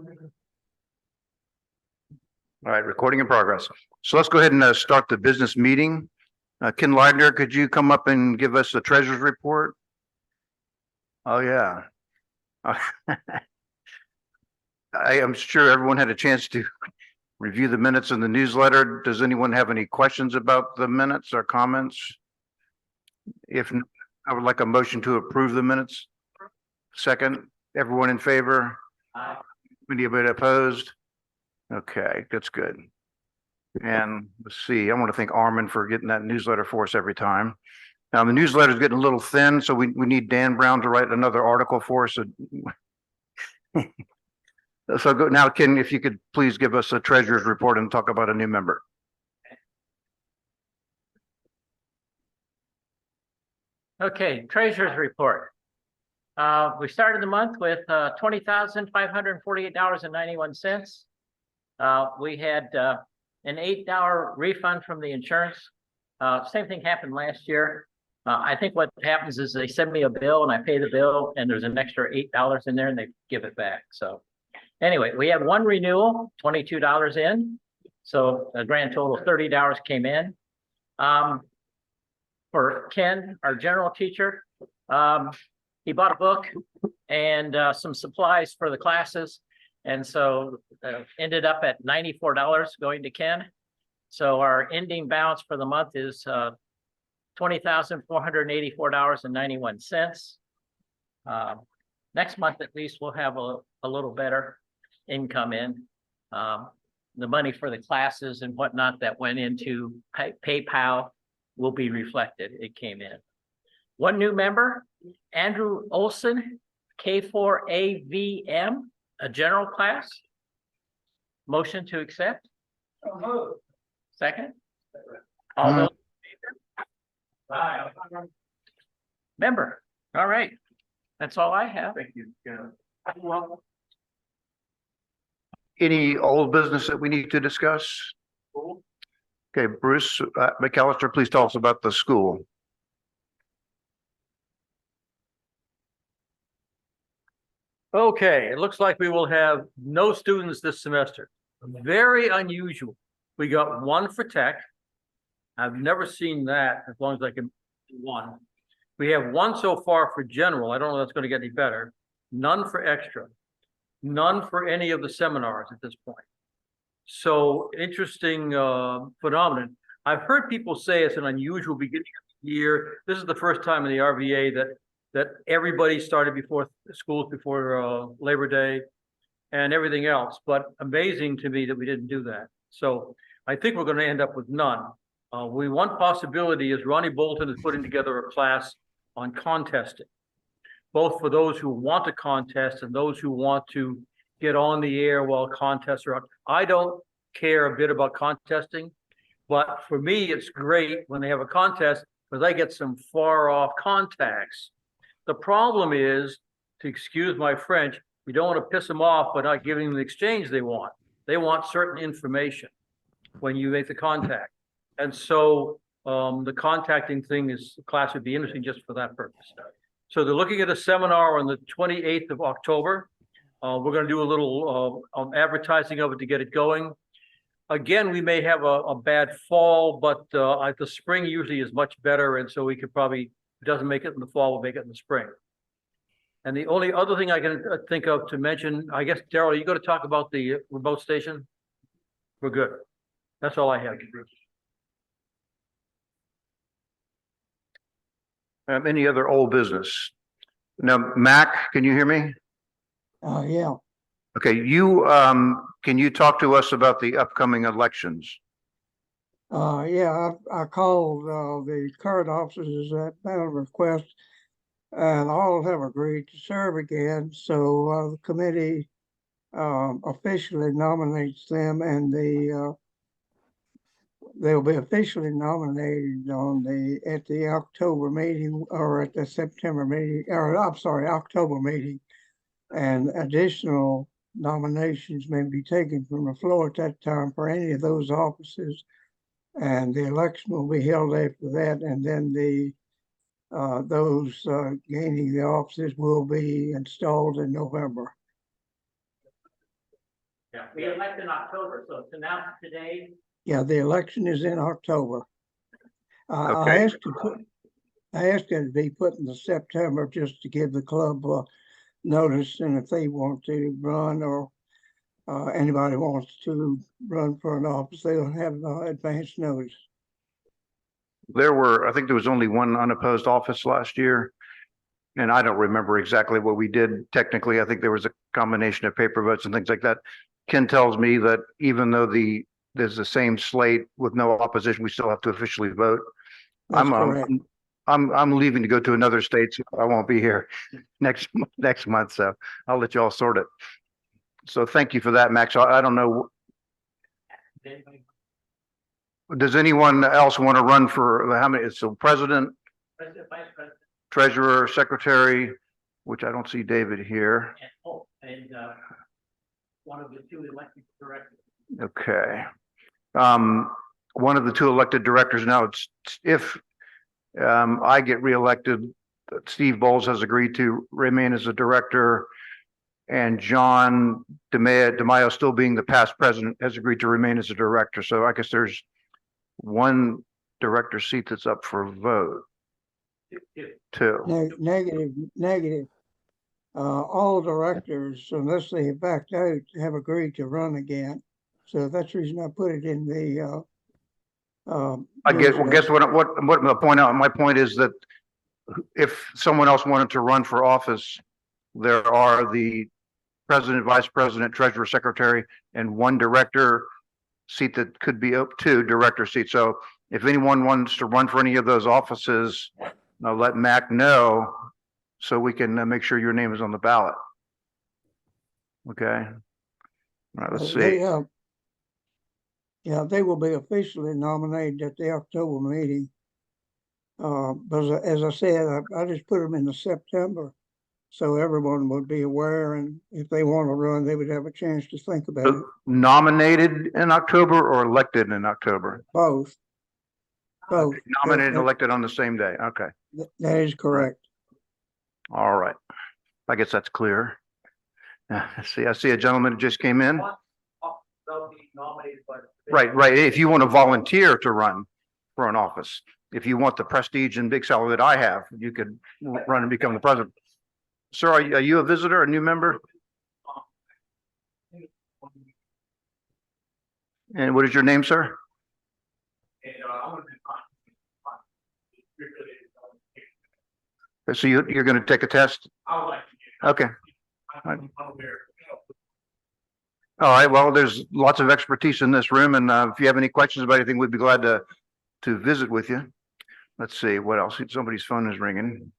All right, recording in progress. So let's go ahead and start the business meeting. Ken Leidner, could you come up and give us the treasurer's report? Oh, yeah. I am sure everyone had a chance to review the minutes in the newsletter. Does anyone have any questions about the minutes or comments? If not, I would like a motion to approve the minutes. Second, everyone in favor? Aye. Anybody opposed? Okay, that's good. And let's see, I want to thank Armin for getting that newsletter for us every time. Now, the newsletter is getting a little thin, so we need Dan Brown to write another article for us. So go now, Ken, if you could please give us a treasurer's report and talk about a new member. Okay, treasurer's report. We started the month with $20,548.91. We had an $8 refund from the insurance. Same thing happened last year. I think what happens is they send me a bill and I pay the bill and there's an extra $8 in there and they give it back. So anyway, we had one renewal, $22 in. So a grand total of $30 came in. For Ken, our general teacher, he bought a book and some supplies for the classes. And so ended up at $94 going to Ken. So our ending balance for the month is $20,484.91. Next month, at least, we'll have a little better income in. The money for the classes and whatnot that went into PayPal will be reflected. It came in. One new member, Andrew Olson, K4AVM, a general class. Motion to accept. Second. All those in favor? Member. All right. That's all I have. Thank you. Any old business that we need to discuss? Okay, Bruce McAllister, please tell us about the school. Okay, it looks like we will have no students this semester. Very unusual. We got one for tech. I've never seen that as long as I can do one. We have one so far for general. I don't know if that's going to get any better. None for extra. None for any of the seminars at this point. So interesting phenomenon. I've heard people say it's an unusual beginning of the year. This is the first time in the RVA that everybody started before schools, before Labor Day and everything else. But amazing to me that we didn't do that. So I think we're going to end up with none. One possibility is Ronnie Bolton is putting together a class on contesting, both for those who want to contest and those who want to get on the air while contests are up. I don't care a bit about contesting, but for me, it's great when they have a contest because I get some far off contacts. The problem is, to excuse my French, you don't want to piss them off by not giving them the exchange they want. They want certain information when you make the contact. And so the contacting thing is, the class would be interesting just for that purpose. So they're looking at a seminar on the 28th of October. We're going to do a little advertising of it to get it going. Again, we may have a bad fall, but the spring usually is much better. And so we could probably, if it doesn't make it in the fall, we'll make it in the spring. And the only other thing I can think of to mention, I guess, Daryl, you got to talk about the remote station? We're good. That's all I have. Any other old business? Now, Mac, can you hear me? Yeah. Okay, can you talk to us about the upcoming elections? Yeah, I called the current officers at that request, and all have agreed to serve again. So the committee officially nominates them, and they'll be officially nominated at the October meeting, or at the September meeting, or I'm sorry, October meeting. And additional nominations may be taken from the floor at that time for any of those offices. And the election will be held after that. And then those gaining the offices will be installed in November. We elect in October, so it's announced today. Yeah, the election is in October. I Okay. I asked it to be put in the September just to give the club notice, and if they want to run or anybody wants to run for an office, they'll have advance notice. I think there was only one unopposed office last year. And I don't remember exactly what we did technically. I think there was a combination of paper votes and things like that. Ken tells me that even though there's the same slate with no opposition, we still have to officially vote. That's I'm correct. I'm leaving to go to another state, so I won't be here next month, so I'll let you all sort it. So thank you for that, Max. I don't know, does anyone else want to run for how many? So president, President, Vice President, treasurer, secretary, which I don't see David here. and one of the two elected directors. Okay. One of the two elected directors now, it's if I get reelected, Steve Bowles has agreed to remain as a director. And John DeMaio, still being the past president, has agreed to remain as a director. So I guess there's one director seat that's up for vote. Two. Negative. All directors, unless they have backed out, have agreed to run again. So that's the reason I put it in the. I guess, well, guess what my point out, my point is that if someone else wanted to run for office, there are the president, vice president, treasurer, secretary, and one director seat that could be up to director seat. So if anyone wants to run for any of those offices, let Mac know so we can make sure your name is on the ballot. Okay. All right, let's see. Yeah, they will be officially nominated at the October meeting. But as I said, I just put them in the September, so everyone would be aware, and if they want to run, they would have a chance to think about it. Nominated in October or elected in October? Both. Both. Nominated and elected on the same day. Okay. That is correct. All right. I guess that's clear. I see a gentleman who just came in. They'll be nominated by. Right. If you want to volunteer to run for an office, if you want the prestige and big salary that I have, you could run and become the president. Sir, are you a visitor, a new member? And what is your name, sir? So you're going to take a test? Okay. All right. Well, there's lots of expertise in this room, and if you have any questions about anything, we'd be glad to visit with you. Let's see what else. Somebody's phone is ringing.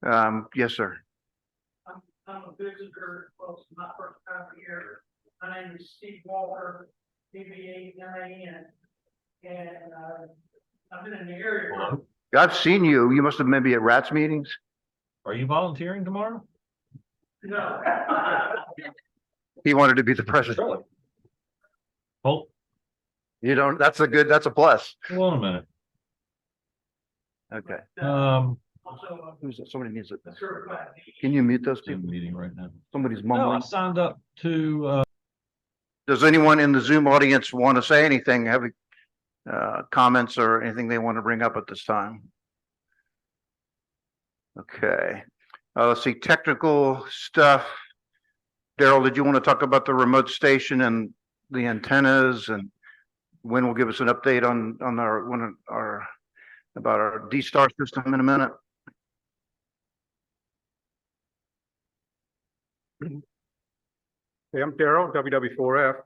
Yes, sir. I'm a visitor, well, it's my first time here. My name is Steve Walker, DBA-NAN, and I've been in the area. I've seen you. You must have maybe at RATS meetings. Are you volunteering tomorrow? No. He wanted to be the president. Hold, You don't, that's a plus. hold on a minute. Okay. Also, Who's that? Somebody needs it. a certified. Can you mute those Zoom people? meeting right now. Somebody's No, I mumbling. signed up to, Does anyone in the Zoom audience want to say anything, have comments or anything they want to bring up at this time? Okay. Let's see, technical stuff. Daryl, did you want to talk about the remote station and the antennas, and when will give us an update on about our D-Star system in a minute? Hey, I'm Daryl, WW4F,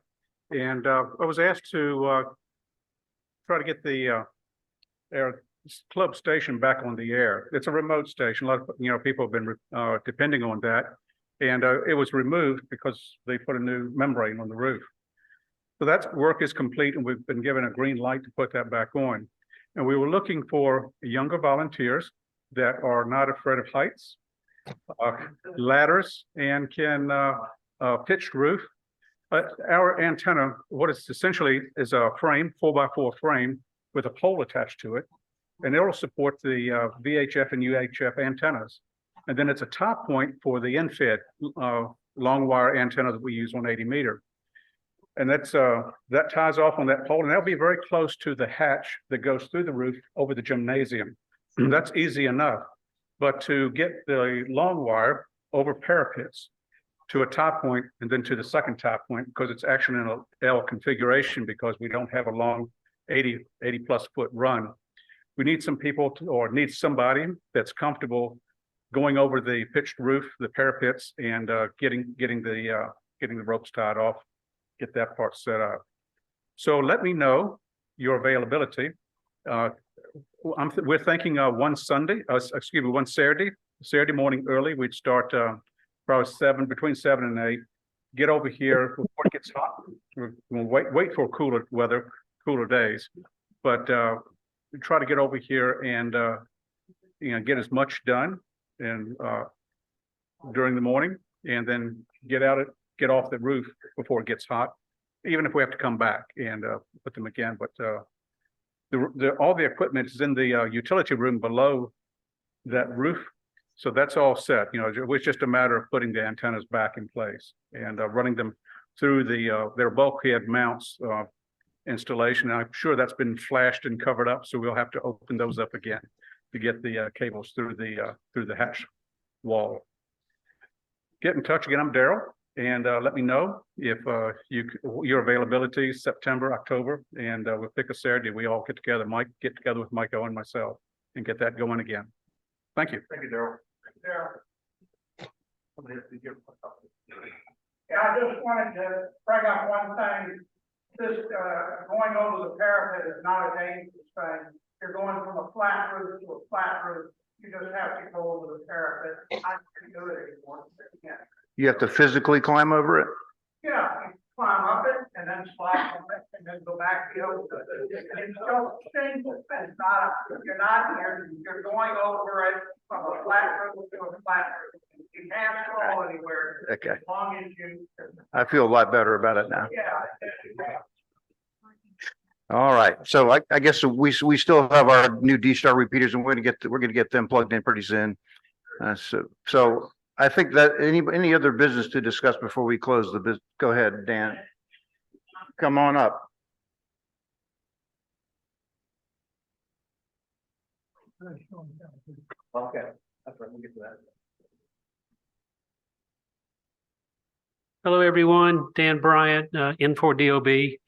and I was asked to try to get the air club station back on the air. It's a remote station. A lot of people have been depending on that, and it was removed because they put a new membrane on the roof. So that work is complete, and we've been given a green light to put that back on. And we were looking for younger volunteers that are not afraid of heights, ladders, and can pitched roof. Our antenna, what it's essentially is a frame, 4x4 frame with a pole attached to it. And it will support the VHF and UHF antennas. And then it's a top point for the infed long wire antenna that we use on 80 meter. And that ties off on that pole, and that'll be very close to the hatch that goes through the roof over the gymnasium. That's easy enough. But to get the long wire over parapets to a top point and then to the second top point, because it's actually in a L configuration, because we don't have a long 80 plus foot run. We need some people or need somebody that's comfortable going over the pitched roof, the parapets, and getting the ropes tied off, get that part set up. So let me know your availability. We're thinking one Saturday morning early. We'd start probably between 7 and 8. Get over here before it gets hot. We'll wait for cooler weather, cooler days, but try to get over here and get as much done and during the morning, and then get off the roof before it gets hot, even if we have to come back and put them again. But all the equipment is in the utility room below that roof, so that's all set. It was just a matter of putting the antennas back in place and running them through their bulkhead mounts installation. I'm sure that's been flashed and covered up, so we'll have to open those up again to get the cables through the hatch wall. Get in touch again. I'm Daryl, and let me know if your availability is September, October, and we'll pick a Saturday. We all get together. Get together with Mike and myself and get that going again. Thank you. Thank you, Daryl. Yeah, I just wanted to bring up one thing. This, going over the parapet is not a dangerous thing. You're going from a flat roof to a flat roof. You just have to go over the parapet. I can do it anymore. Yeah. You have to physically climb over it? Yeah, you climb up it and then slide on it and then go back the other way. It's so simple. It's not, you're going over it from a flat roof to a flat roof. You can't fall anywhere. Okay. As long as you. I feel a lot better about it now. Yeah. All right, so I guess we still have our new D-Star repeaters, and we're gonna get them plugged in pretty soon. So I think that any other business to discuss before we close the business? Go ahead, Dan. Come on up. Okay, that's right. We'll get to that. Hello, everyone. Dan Bryant, N4DOB,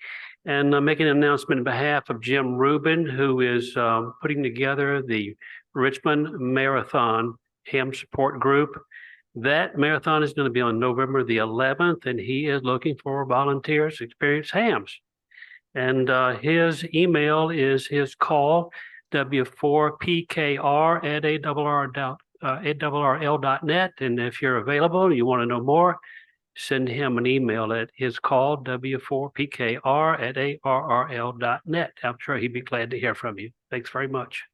and making an announcement on behalf of Jim Rubin, who is putting together the Richmond Marathon Ham Support Group. That marathon is going to be on November the 11th, and he is looking for volunteers to experience hams. And his email is his call, w4pkr@arrl.net. And if you're available and you want to know more, send him an email at his call, w4pkr@arrl.net. I'm sure he'd be glad to hear from you. Thanks very much.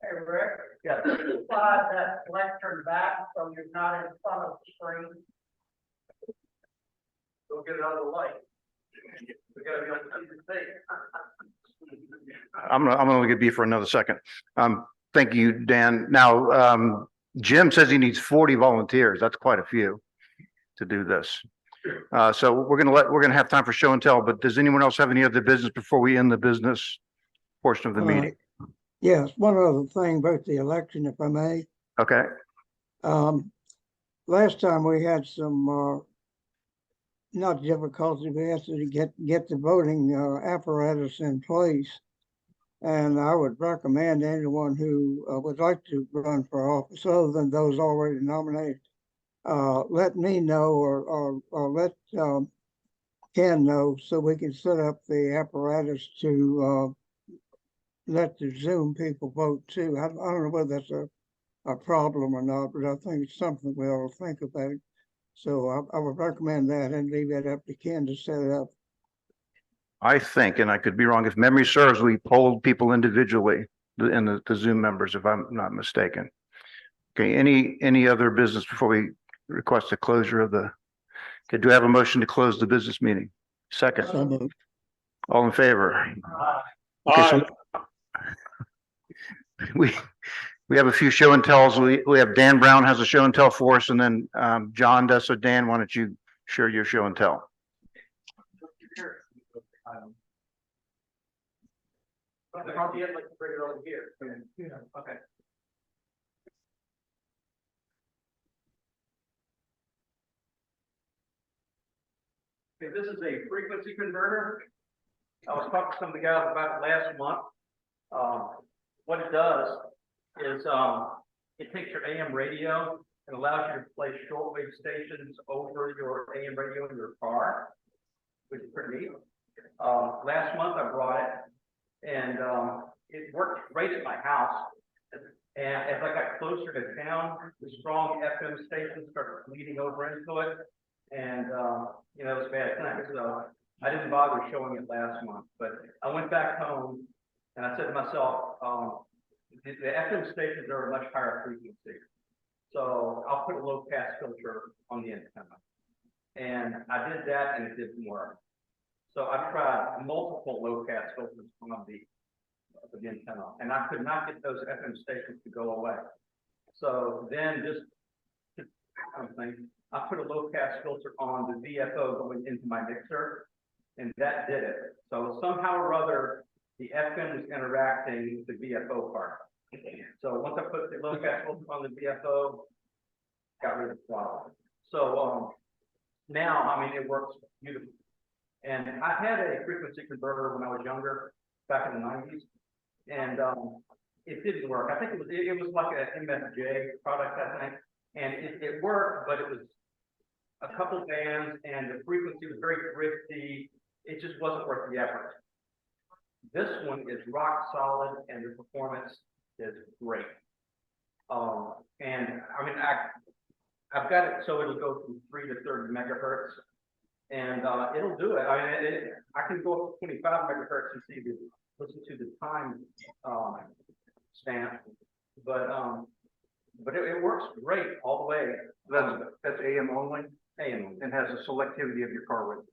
Hey, Rick. Yeah. Slide that lectern back so you're not in front of the screen. Don't get it out of the light. We gotta be on the same. I'm gonna be for another second. Thank you, Dan. Now, Jim says he needs 40 volunteers. That's quite a few to do this. So we're gonna have time for show and tell, but does anyone else have any other business before we end the business portion of the meeting? Yes, one other thing about the election, if I may. Okay, Last time we had some, not difficulty, we had to get the voting apparatus in place. And I would recommend anyone who would like to run for office, other than those already nominated, let me know or let Ken know, so we can set up the apparatus to let the Zoom people vote too. I don't know whether that's a problem or not, but I think it's something we ought to think about. So I would recommend that and leave that up to Ken to set it up. I think, and I could be wrong, if memory serves, we polled people individually and the Zoom members, if I'm not mistaken. Okay, any other business before we request a closure of the, okay, do I have a motion to close the business meeting? Second, So moved. all in favor? Okay, so we have a few show and tells. We have Dan Brown has a show and tell for us, and then John does. So Dan, why don't you share your show and tell. Probably I'd like to bring it over here. Okay. Okay, this is a frequency converter. I was talking to some of the guys about it last month. What it does is, it takes your AM radio and allows you to play shortwave stations over your AM radio in your car, which is pretty neat. Last month I brought it and, it worked great at my house. And as I got closer to town, the strong FM stations started bleeding over into it. And, you know, it was bad time, so I didn't bother showing it last month, but I went back home and I said to myself, the FM stations are a much higher frequency. So I'll put a low pass filter on the antenna. And I did that and it didn't work. So I tried multiple low pass filters on the antenna, and I could not get those FM stations to go away. So then just to something, I put a low pass filter on the VFO going into my mixer, and that did it. So somehow or other, the FM was interacting with the VFO part. So once I put the low pass filter on the VFO, got rid of the problem. So now, I mean, it works beautifully. And I had a frequency converter when I was younger, back in the 90s, and it didn't work. I think it was like a MFJ product, I think, and it worked, but it was a couple bands, and the frequency was very drifty. It just wasn't worth the effort. This one is rock solid, and the performance is great. And I mean, I've got it so it'll go from 3 to 30 megahertz, and it'll do it. I mean, I can go up to 25 megahertz and listen to the time stamp, but it works great all the way. That's AM only AM. and has the selectivity of your car radio.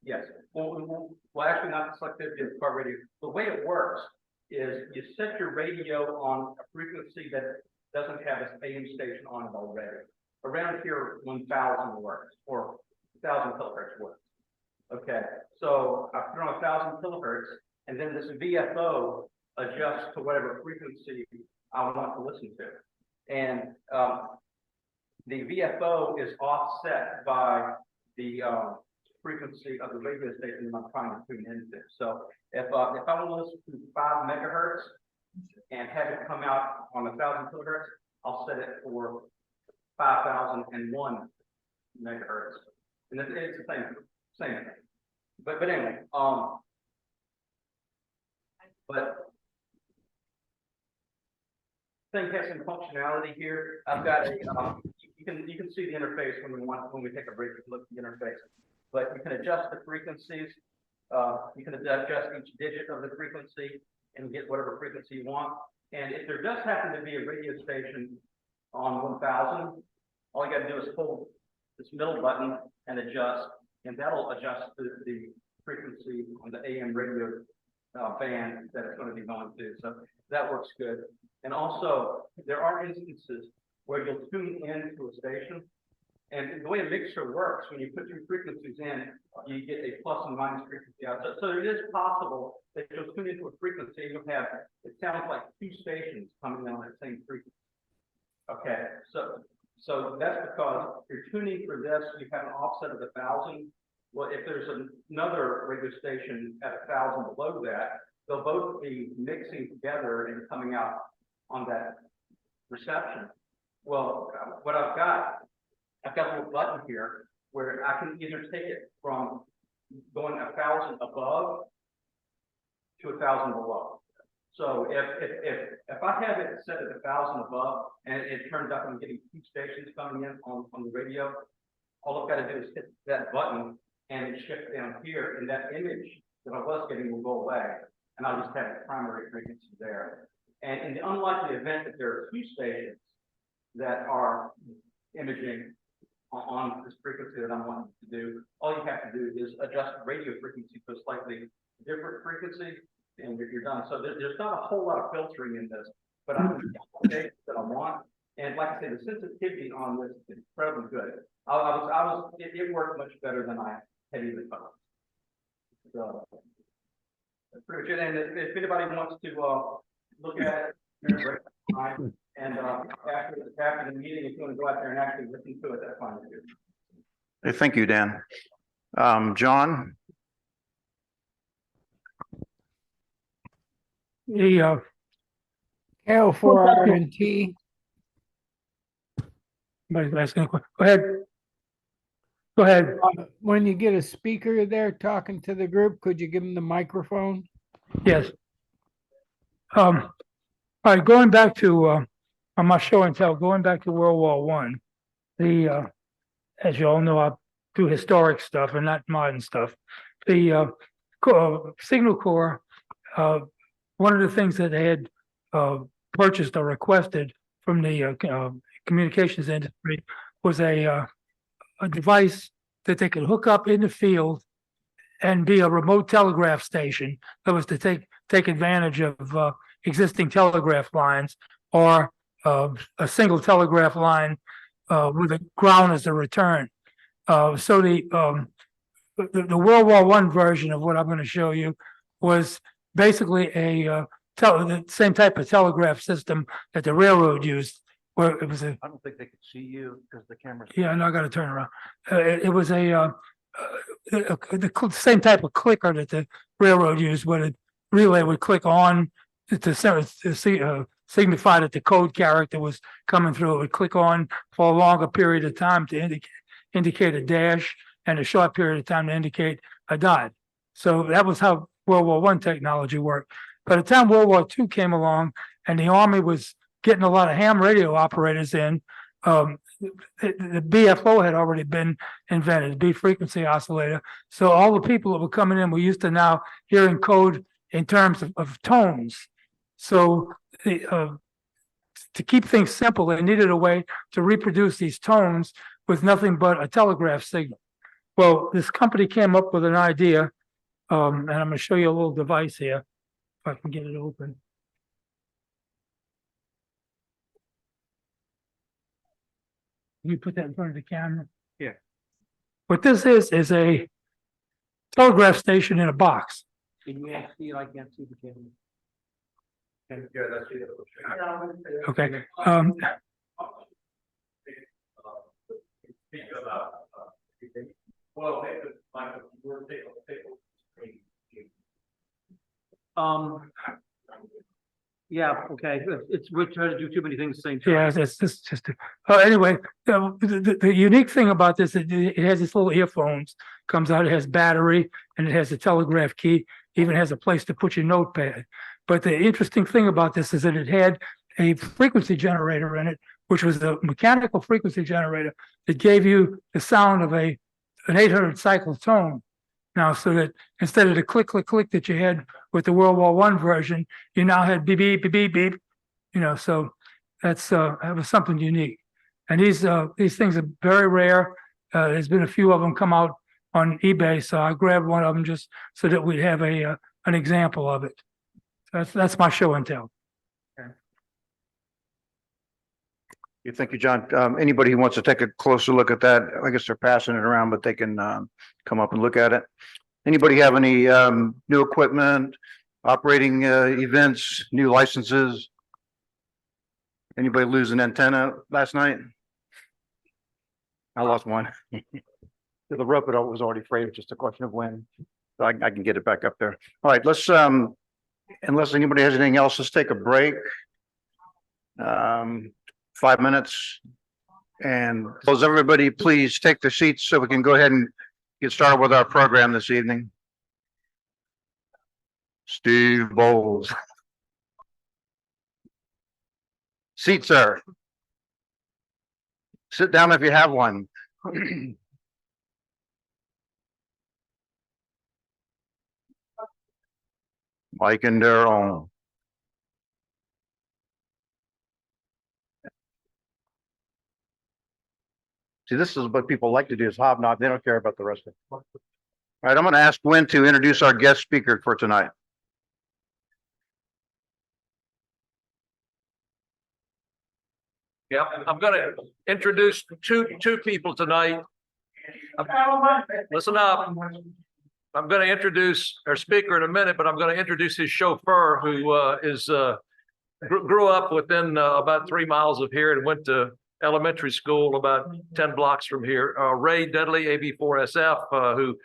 Yes. Well, actually, not the selectivity of the car radio. The way it works is you set your radio on a frequency that doesn't have an AM station on it already. Around here, 1000 works, or 1000 kilohertz works. Okay, so I put on 1000 kilohertz, and then this VFO adjusts to whatever frequency I want to listen to. And the VFO is offset by the frequency of the radio station I'm trying to tune into. So if I want to listen to 5 megahertz and have it come out on 1000 kilohertz, I'll set it for 5001 megahertz. And it's the same thing. But anyway, but thing has some functionality here. I've got a you can see the interface when we take a break to look at the interface. But you can adjust the frequencies. You can adjust each digit of the frequency and get whatever frequency you want. And if there does happen to be a radio station on 1000, all you got to do is hold this middle button and adjust, and that'll adjust the frequency on the AM radio band that it's going to be going to. So that works good. And also, there are instances where you'll tune into a station, and the way a mixer works, when you put two frequencies in, you get a plus and minus frequency out. So it is possible that you'll tune into a frequency, and you'll have, it sounds like 2 stations coming in on that same frequency. Okay, so that's because if you're tuning for this, you have an offset of 1000. Well, if there's another radio station at 1000 below that, they'll both be mixing together and coming out on that reception. Well, what I've got a little button here where I can either take it from going 1000 above to 1000 below. So if I have it set at 1000 above and it turns out I'm getting 2 stations coming in on the radio, all I've got to do is hit that button and it shifts down here, and that image that I was getting will go away, and I'll just have the primary frequency there. And in the unlikely event that there are 2 stations that are imaging on this frequency that I'm wanting to do, all you have to do is adjust the radio frequency to a slightly different frequency, and you're done. So there's not a whole lot of filtering in this, but I'm the stations that I want. And like I said, the sensitivity on this is incredibly good. It worked much better than I had even thought. So. That's pretty good, and if anybody wants to, look at it, you're right, and, after the meeting, if you want to go out there and actually listen to it, that's fine too. Hey, thank you, Dan. John? The L4RNT. Somebody's asking a question. Go ahead. Go ahead. When you get a speaker there talking to the group, could you give them the microphone? Yes. All right, going back to on my show and tell, going back to World War One, as you all know, I do historic stuff and not modern stuff. The Signal Corps, one of the things that they had purchased or requested from the communications industry was a device that they could hook up in the field and be a remote telegraph station that was to take advantage of existing telegraph lines or a single telegraph line with the ground as a return. So the World War One version of what I'm going to show you was basically the same type of telegraph system that the railroad used, where it was a. I don't think they could see you because the camera's. Yeah, no, I got to turn around. It was the same type of clicker that the railroad used, where the relay would click on to signify that the code character was coming through. It would click on for a longer period of time to indicate a dash, and a short period of time to indicate a dot. So that was how World War One technology worked. By the time World War II came along, and the Army was getting a lot of ham radio operators in, the BFO had already been invented, B frequency oscillator. So all the people that were coming in were used to now hearing code in terms of tones. So to keep things simple, they needed a way to reproduce these tones with nothing but a telegraph signal. Well, this company came up with an idea, and I'm going to show you a little device here, if I can get it open. You put that in front of the camera? Yeah. What this is a telegraph station in a box. Can you see it? I can't see the camera. Yeah, that's it. Okay. Yeah, okay, we're trying to do too many things at the same time. Yeah, that's just. Anyway, the unique thing about this, it has this little earphones, comes out, it has battery, and it has a telegraph key, even has a place to put your notepad. But the interesting thing about this is that it had a frequency generator in it, which was a mechanical frequency generator that gave you the sound of an 800 cycle tone. Now, so that instead of the click, click, click that you had with the World War One version, you now had beep, beep, beep, beep, beep. So that was something unique. And these things are very rare. There's been a few of them come out on eBay, so I grabbed one of them just so that we'd have an example of it. That's my show and tell. Thank you, John. Anybody who wants to take a closer look at that, I guess they're passing it around, but they can come up and look at it. Anybody have any new equipment, operating events, new licenses? Anybody lose an antenna last night? I lost one. The rope was already frayed, it's just a question of when. So I can get it back up there. All right, let's unless anybody has anything else, let's take a break. 5 minutes. And does everybody please take their seats so we can go ahead and get started with our program this evening. Steve Bowles. Seat, sir. Sit down if you have one. Mike and their own. See, this is what people like to do is hobnob. They don't care about the rest of it. All right, I'm going to ask Gwen to introduce our guest speaker for tonight. Yep, I'm gonna introduce two people tonight. Listen up. I'm gonna introduce our speaker in a minute, but I'm gonna introduce his chauffeur who grew up within about 3 miles of here and went to elementary school about 10 blocks from here. Ray Dudley, AB4SF, who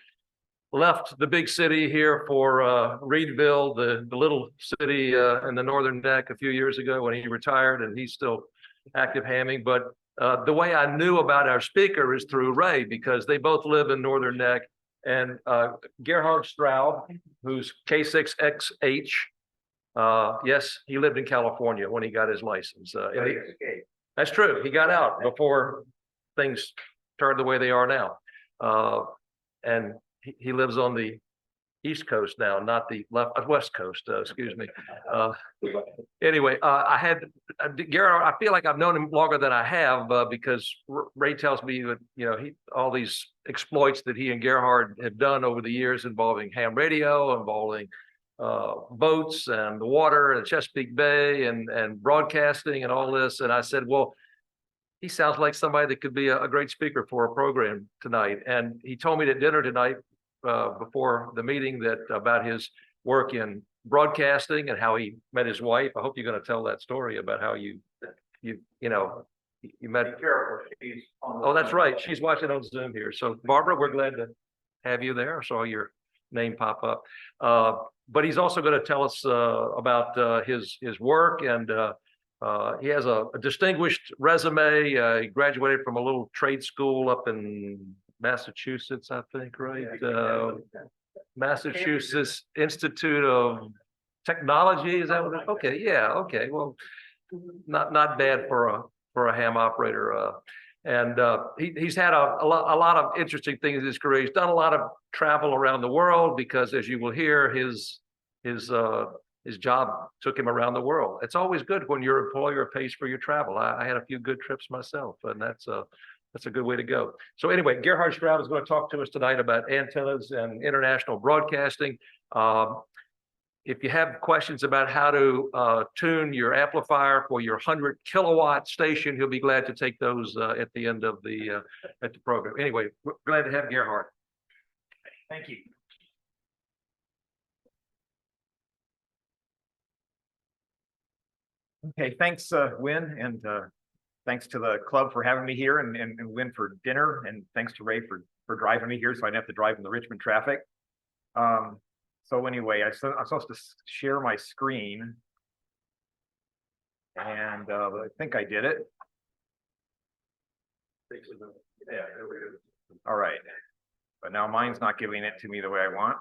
left the big city here for Reedville, the little city in the Northern Neck a few years ago when he retired, and he's still active hamming. But the way I knew about our speaker is through Ray, because they both live in Northern Neck. And Gerhard Stroud, who's K6XH, yes, he lived in California when he got his license. That's true. He got out before things turned the way they are now. And he lives on the East Coast now, not the West Coast, excuse me. Anyway, I had Gerhard. I feel like I've known him longer than I have because Ray tells me that, all these exploits that he and Gerhard have done over the years involving ham radio, involving boats and the water and Chesapeake Bay and broadcasting and all this. And I said, well, he sounds like somebody that could be a great speaker for a program tonight. And he told me at dinner tonight before the meeting that about his work in broadcasting and how he met his wife. I hope you're going to tell that story about how you met. Oh, that's right. She's watching on Zoom here. So Barbara, we're glad to have you there. I saw your name pop up. But he's also going to tell us about his work, and he has a distinguished resume. He graduated from a little trade school up in Massachusetts, I think, right? Massachusetts Institute of Technology. Is that what it? Okay, yeah, okay. Well, not bad for a ham operator. And he's had a lot of interesting things in his career. He's done a lot of travel around the world because, as you will hear, his job took him around the world. It's always good when your employer pays for your travel. I had a few good trips myself, and that's a good way to go. So anyway, Gerhard Stroud is going to talk to us tonight about antennas and international broadcasting. If you have questions about how to tune your amplifier for your 100 kilowatt station, he'll be glad to take those at the end of the program. Anyway, we're glad to have Gerhard. Thank you. Okay, thanks, Win, and thanks to the club for having me here, and Win for dinner, and thanks to Ray for driving me here so I didn't have to drive in the Richmond traffic. So anyway, I'm supposed to share my screen, and I think I did it. Yeah, there we go. All right, but now mine's not giving it to me the way I want.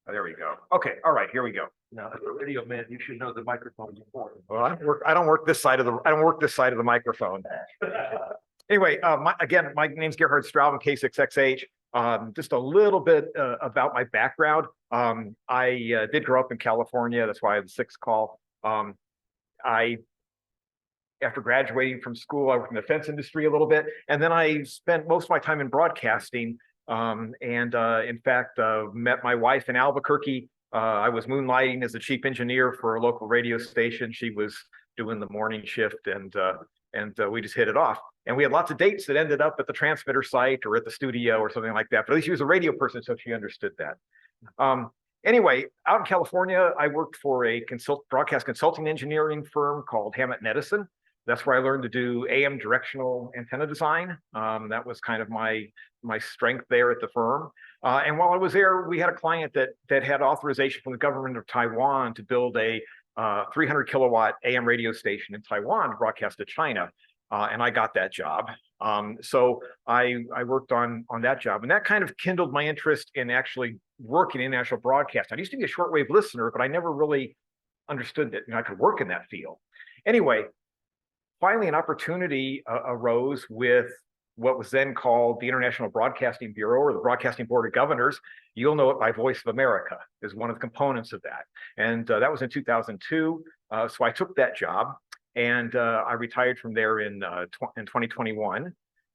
Oh, there we go. Okay, all right, here we go. Now, as a radio man, you should know the microphone's important. Well, I don't work this side of the microphone. Anyway, my name's Gerhard Stroud, I'm K6XH. Just a little bit about my background. I did grow up in California. That's why I have the 6th call. After graduating from school, I worked in the defense industry a little bit, and then I spent most of my time in broadcasting. In fact, met my wife in Albuquerque. I was moonlighting as the chief engineer for a local radio station. She was doing the morning shift, and we just hit it off. And we had lots of dates that ended up at the transmitter site or at the studio or something like that. But at least she was a radio person, so she understood that. Anyway, out in California, I worked for a broadcast consulting engineering firm called Hammett and Edison. That's where I learned to do AM directional antenna design. That was kind of my strength there at the firm. And while I was there, we had a client that had authorization from the government of Taiwan to build a 300 kilowatt AM radio station in Taiwan to broadcast to China. And I got that job. So I worked on that job, and that kind of kindled my interest in actually working in international broadcast. I used to be a shortwave listener, but I never really understood that I could work in that field. Anyway, finally an opportunity arose with what was then called the International Broadcasting Bureau, or the Broadcasting Board of Governors. You'll know it by Voice of America is one of the components of that. And that was in 2002. So I took that job, and I retired from there in 2021.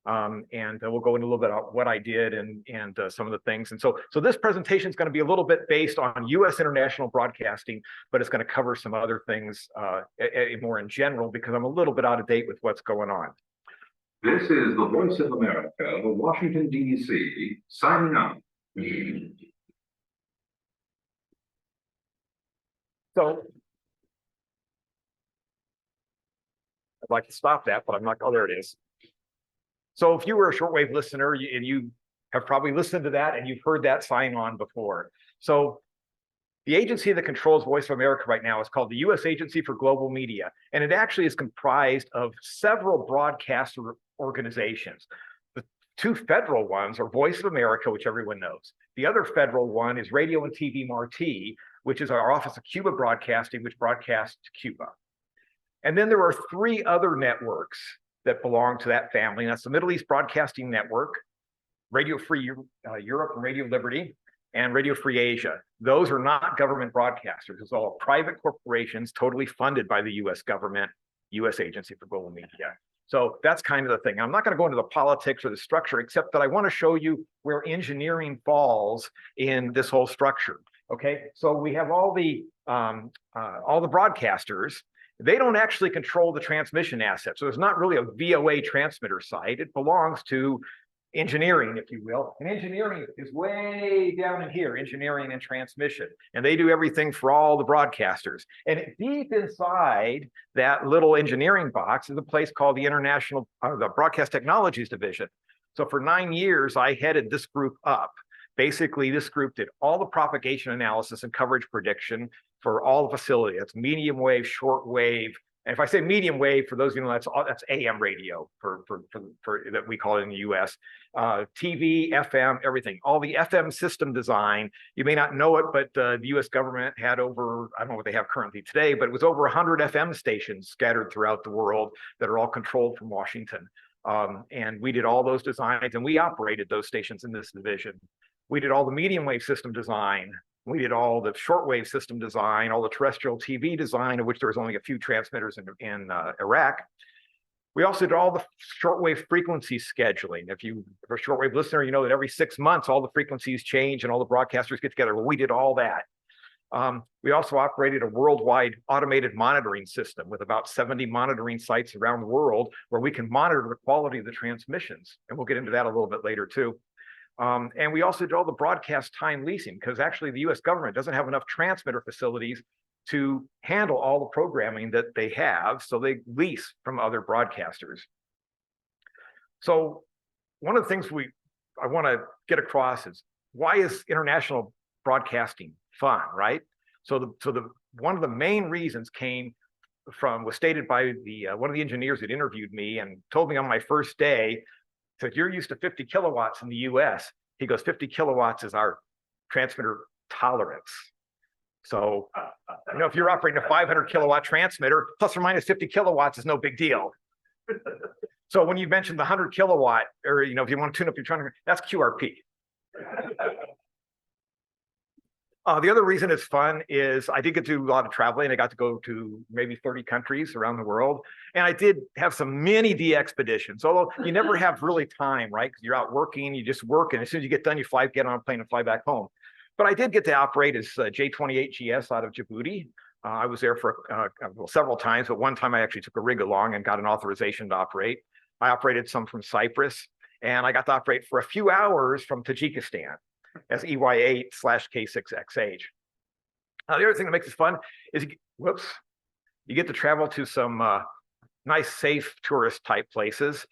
And we'll go into a little bit about what I did and some of the things. And so this presentation is going to be a little bit based on U.S. international broadcasting, but it's going to cover some other things more in general because I'm a little bit out of date with what's going on. This is the Voice of America, Washington, D.C., signing off. So I'd like to stop that, but I'm not. Oh, there it is. So if you were a shortwave listener and you have probably listened to that and you've heard that sign on before. So the agency that controls Voice of America right now is called the U.S. Agency for Global Media, and it actually is comprised of several broadcast organizations. The two federal ones are Voice of America, which everyone knows. The other federal one is Radio and TV Marti, which is our Office of Cuba Broadcasting, which broadcasts to Cuba. And then there are three other networks that belong to that family, and that's the Middle East Broadcasting Network, Radio Free Europe and Radio Liberty, and Radio Free Asia. Those are not government broadcasters. It's all private corporations totally funded by the US government, US Agency for Global Media. So that's kind of the thing. I'm not going to go into the politics or the structure, except that I want to show you where engineering falls in this whole structure. Okay, so we have all the broadcasters. They don't actually control the transmission assets. So there's not really a VOA transmitter site. It belongs to engineering, if you will. And engineering is way down in here, engineering and transmission. And they do everything for all the broadcasters. And deep inside that little engineering box is a place called the the Broadcast Technologies Division. So for 9 years, I headed this group up. Basically, this group did all the propagation analysis and coverage prediction for all the facility. That's medium wave, short wave. And if I say medium wave, for those of you who know, that's AM radio for that we call it in the US. TV, FM, everything. All the FM system design, you may not know it, but the US government had over, I don't know what they have currently today, but it was over 100 FM stations scattered throughout the world that are all controlled from Washington. And we did all those designs and we operated those stations in this division. We did all the medium wave system design. We did all the shortwave system design, all the terrestrial TV design, of which there was only a few transmitters in Iraq. We also did all the shortwave frequency scheduling. If you're a shortwave listener, you know that every 6 months, all the frequencies change and all the broadcasters get together. Well, we did all that. We also operated a worldwide automated monitoring system with about 70 monitoring sites around the world where we can monitor the quality of the transmissions. And we'll get into that a little bit later too. And we also did all the broadcast time leasing because actually the US government doesn't have enough transmitter facilities to handle all the programming that they have. So they lease from other broadcasters. So one of the things I want to get across is why is international broadcasting fun, right? So one of the main reasons was stated by one of the engineers that interviewed me and told me on my first day, said, you're used to 50 kilowatts in the US. He goes, 50 kilowatts is our transmitter tolerance. So, if you're operating a 500 kilowatt transmitter, plus or minus 50 kilowatts is no big deal. So when you mentioned the 100 kilowatt, or, if you want to tune up your transmitter, that's QRP. The other reason it's fun is I did get to do a lot of traveling. I got to go to maybe 30 countries around the world. And I did have some mini D expeditions, although you never have really time, right? Because you're out working, you just work. And as soon as you get done, you get on a plane and fly back home. But I did get to operate as J-28GS out of Djibouti. I was there for several times, but one time I actually took a rig along and got an authorization to operate. I operated some from Cyprus, and I got to operate for a few hours from Tajikistan as EY8/K6XH. The other thing that makes it fun is, you get to travel to some nice, safe tourist type places.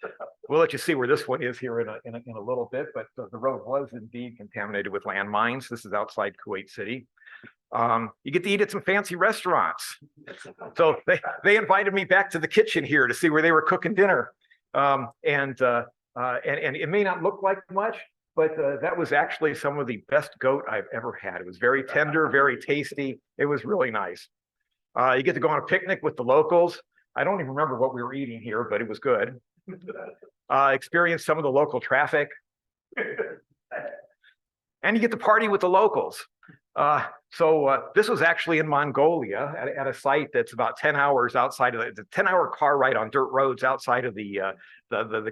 We'll let you see where this one is here in a little bit, but the road was indeed contaminated with landmines. This is outside Kuwait City. You get to eat at some fancy restaurants. So they invited me back to the kitchen here to see where they were cooking dinner. And it may not look like much, but that was actually some of the best goat I've ever had. It was very tender, very tasty. It was really nice. You get to go on a picnic with the locals. I don't even remember what we were eating here, but it was good. Experience some of the local traffic. And you get to party with the locals. So this was actually in Mongolia at a site that's about 10 hours outside of the 10-hour car ride on dirt roads outside of the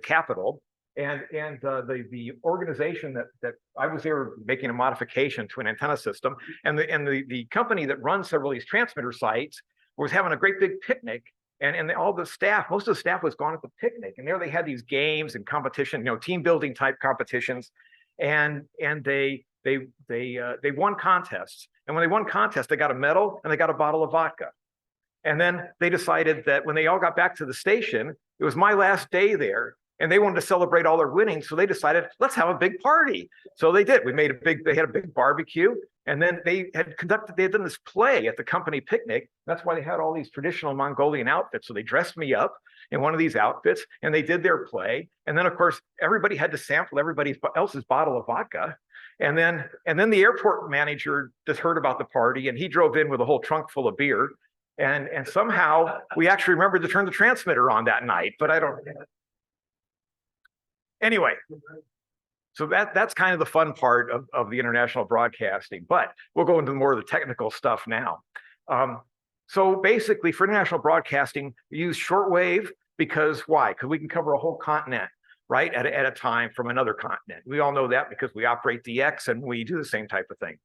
capital. the organization that I was there making a modification to an antenna system, and the company that runs several of these transmitter sites was having a great big picnic, and all the staff, most of the staff was gone at the picnic, and there they had these games and competition, team building type competitions, and they won contests, and when they won contests, they got a medal and they got a bottle of vodka. And then they decided that when they all got back to the station, it was my last day there, and they wanted to celebrate all their winnings. So they decided, let's have a big party. So they did. They had a big barbecue, and then they had done this play at the company picnic. That's why they had all these traditional Mongolian outfits. So they dressed me up in one of these outfits, and they did their play. And then, of course, everybody had to sample everybody else's bottle of vodka. And then the airport manager just heard about the party, and he drove in with a whole trunk full of beer. And somehow we actually remembered to turn the transmitter on that night, but I don't. Anyway, so that's kind of the fun part of the international broadcasting, but we'll go into more of the technical stuff now. So basically for international broadcasting, we use shortwave because why? Because we can cover a whole continent, right, at a time from another continent. We all know that because we operate DX and we do the same type of thing.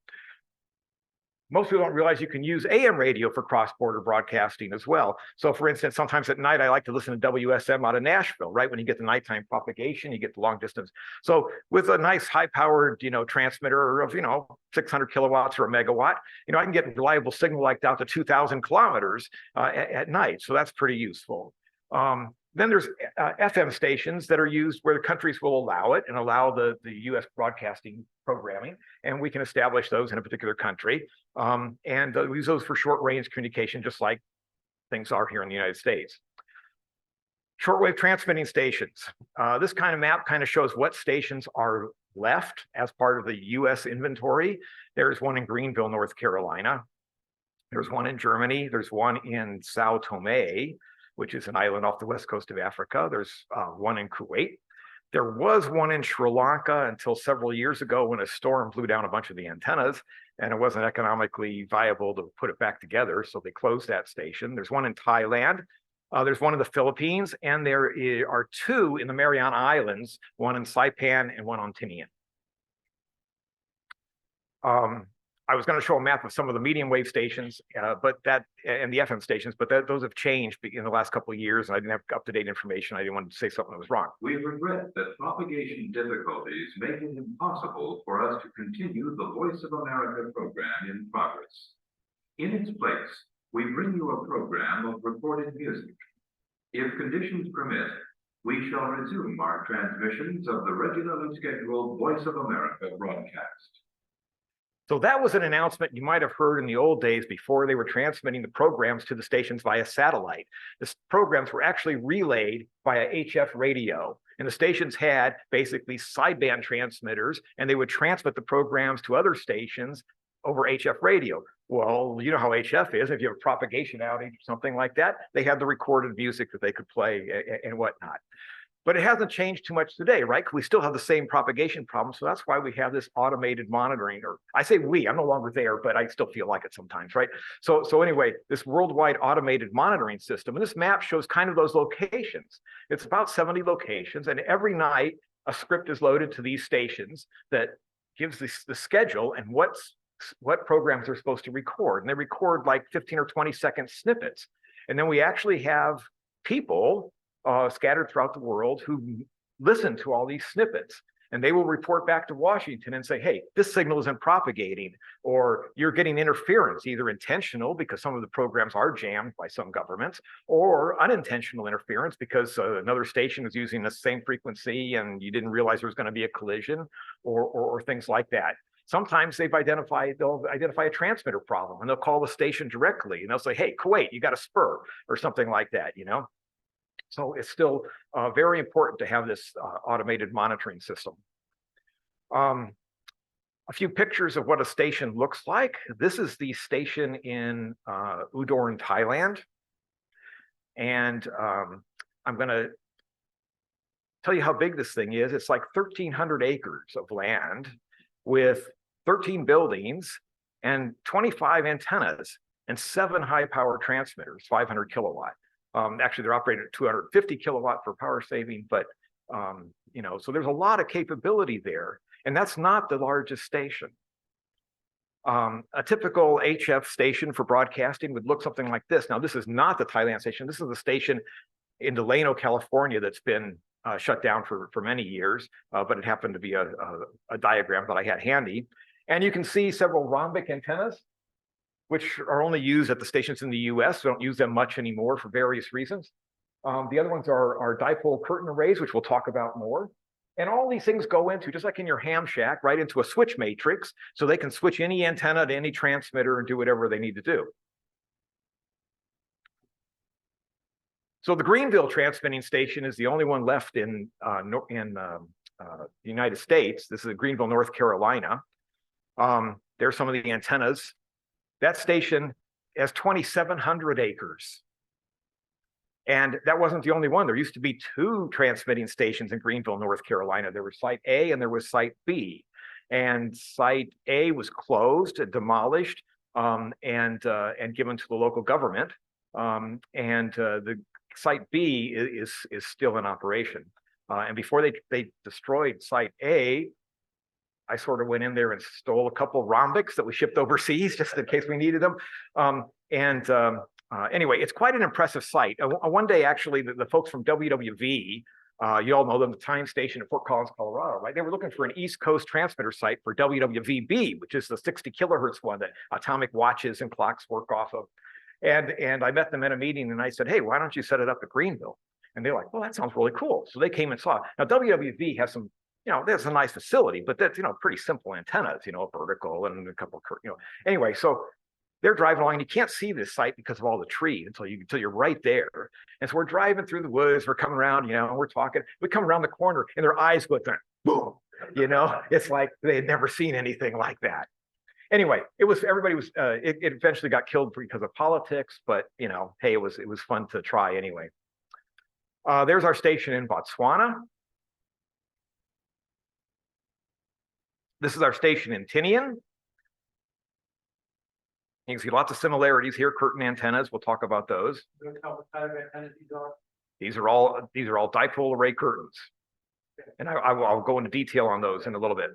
Most people don't realize you can use AM radio for cross-border broadcasting as well. So for instance, sometimes at night, I like to listen to WSM out of Nashville, right? When you get the nighttime propagation, you get the long distance. So with a nice high-powered, transmitter of, 600 kilowatts or a megawatt, I can get reliable signal like out to 2,000 kilometers at night. So that's pretty useful. Then there's FM stations that are used where the countries will allow it and allow the US broadcasting programming, and we can establish those in a particular country. We use those for short range communication, just like things are here in the United States. Shortwave transmitting stations. This kind of map kind of shows what stations are left as part of the US inventory. There's one in Greenville, North Carolina. There's one in Germany. There's one in Sao Tome, which is an island off the west coast of Africa. There's one in Kuwait. There was one in Sri Lanka until several years ago when a storm blew down a bunch of the antennas, and it wasn't economically viable to put it back together, so they closed that station. There's one in Thailand. There's one in the Philippines, and there are two in the Mariana Islands, one in Saipan and one on Tinian. I was going to show a map of some of the medium wave stations, and the FM stations, but those have changed in the last couple of years, and I didn't have up-to-date information. I didn't want to say something that was wrong. We regret that propagation difficulties make it impossible for us to continue the Voice of America program in progress. In its place, we bring you a program of recorded music. If conditions permit, we shall resume our transmissions of the regularly scheduled Voice of America broadcast. So that was an announcement you might have heard in the old days before they were transmitting the programs to the stations via satellite. The programs were actually relayed via HF radio, and the stations had basically sideband transmitters, and they would transmit the programs to other stations over HF radio. Well, you know how HF is. If you have a propagation outage or something like that, they had the recorded music that they could play and whatnot. But it hasn't changed too much today, right? We still have the same propagation problem. So that's why we have this automated monitoring, or I say we, I'm no longer there, but I still feel like it sometimes, right? So anyway, this worldwide automated monitoring system, and this map shows kind of those locations. It's about 70 locations, and every night a script is loaded to these stations that gives the schedule and what programs they're supposed to record. And they record like 15 or 20-second snippets. And then we actually have people scattered throughout the world who listen to all these snippets, and they will report back to Washington and say, hey, this signal isn't propagating, or you're getting interference, either intentional because some of the programs are jammed by some governments, or unintentional interference because another station is using the same frequency and you didn't realize there was going to be a collision, or things like that. Sometimes they'll identify a transmitter problem, and they'll call the station directly, and they'll say, hey, Kuwait, you got a spur, or something like that, So it's still very important to have this automated monitoring system. A few pictures of what a station looks like. This is the station in Udorn, Thailand. And I'm going to tell you how big this thing is. It's like 1,300 acres of land with 13 buildings and 25 antennas and 7 high-power transmitters, 500 kilowatt. Actually, they're operated at 250 kilowatt for power saving, but you know, so there's a lot of capability there, and that's not the largest station. A typical HF station for broadcasting would look something like this. Now, this is not the Thailand station. This is the station in Delano, California, that's been shut down for many years, but it happened to be a diagram that I had handy. And you can see several rhombic antennas, which are only used at the stations in the US. We don't use them much anymore for various reasons. The other ones are dipole curtain arrays, which we'll talk about more. And all these things go into, just like in your ham shack, right into a switch matrix, so they can switch any antenna to any transmitter and do whatever they need to do. So the Greenville transmitting station is the only one left in the United States. This is Greenville, North Carolina. There's some of the antennas. That station has 2,700 acres. And that wasn't the only one. There used to be 2 transmitting stations in Greenville, North Carolina. There was Site A and there was Site B. And Site A was closed, demolished, and given to the local government. The Site B is still in operation. And before they destroyed Site A, I sort of went in there and stole a couple rhombics that we shipped overseas just in case we needed them. Anyway, it's quite an impressive site. One day, actually, the folks from WWV, you all know them, the time station in Fort Collins, Colorado, right? They were looking for an East Coast transmitter site for WWVB, which is the 60 kilohertz one that atomic watches and clocks work off of. And I met them at a meeting and I said, hey, why don't you set it up at Greenville? And they're like, well, that sounds really cool. So they came and saw it. Now, WWV has some, you know, there's a nice facility, but that's, you know, pretty simple antennas, you know, a vertical and a couple of, you know, anyway, so they're driving along and you can't see this site because of all the trees until you're right there. And so we're driving through the woods, we're coming around, you know, and we're talking, we come around the corner and their eyes go there, boom, you know, it's like they had never seen anything like that. Anyway, everybody was, it eventually got killed because of politics, but you know, hey, it was fun to try anyway. There's our station in Botswana. This is our station in Tinian. You can see lots of similarities here, curtain antennas. We'll talk about those. These are all dipole array curtains. And I'll go into detail on those in a little bit.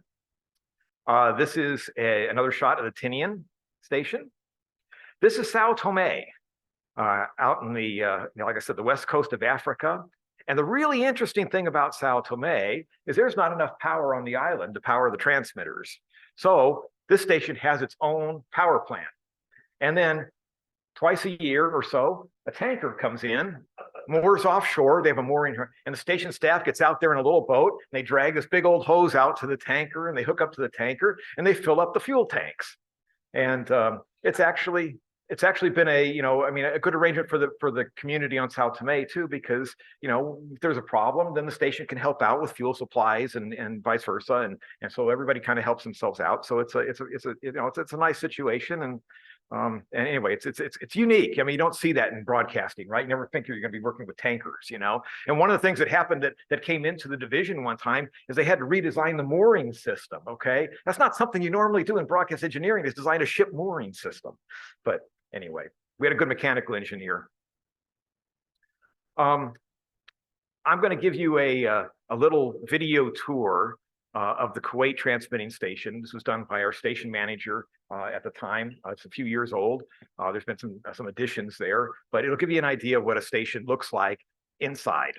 This is another shot of the Tinian station. This is Sao Tome, out in the, like I said, the west coast of Africa. And the really interesting thing about Sao Tome is there's not enough power on the island to power the transmitters. So this station has its own power plant. And then twice a year or so, a tanker comes in, moors offshore, they have a mooring, and the station staff gets out there in a little boat, and they drag this big old hose out to the tanker, and they hook up to the tanker, and they fill up the fuel tanks. And it's actually been a good arrangement for the community on Sao Tome too, because you know, if there's a problem, then the station can help out with fuel supplies and vice versa, and so everybody kind of helps themselves out. So it's a nice situation, and anyway, it's unique. I mean, you don't see that in broadcasting, right? You never think you're going to be working with tankers, you know. And one of the things that happened that came into the division one time is they had to redesign the mooring system. Okay, that's not something you normally do in broadcast engineering, is design a ship mooring system. But anyway, we had a good mechanical engineer. I'm going to give you a little video tour of the Kuwait transmitting station. This was done by our station manager at the time. It's a few years old. There's been some additions there, but it'll give you an idea of what a station looks like inside.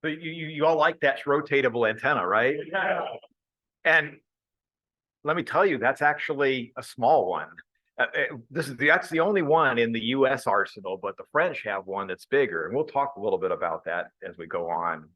So you all like that rotatable antenna, right? And let me tell you, that's actually a small one. That's the only one in the US arsenal, but the French have one that's bigger. And we'll talk a little bit about that as we go on.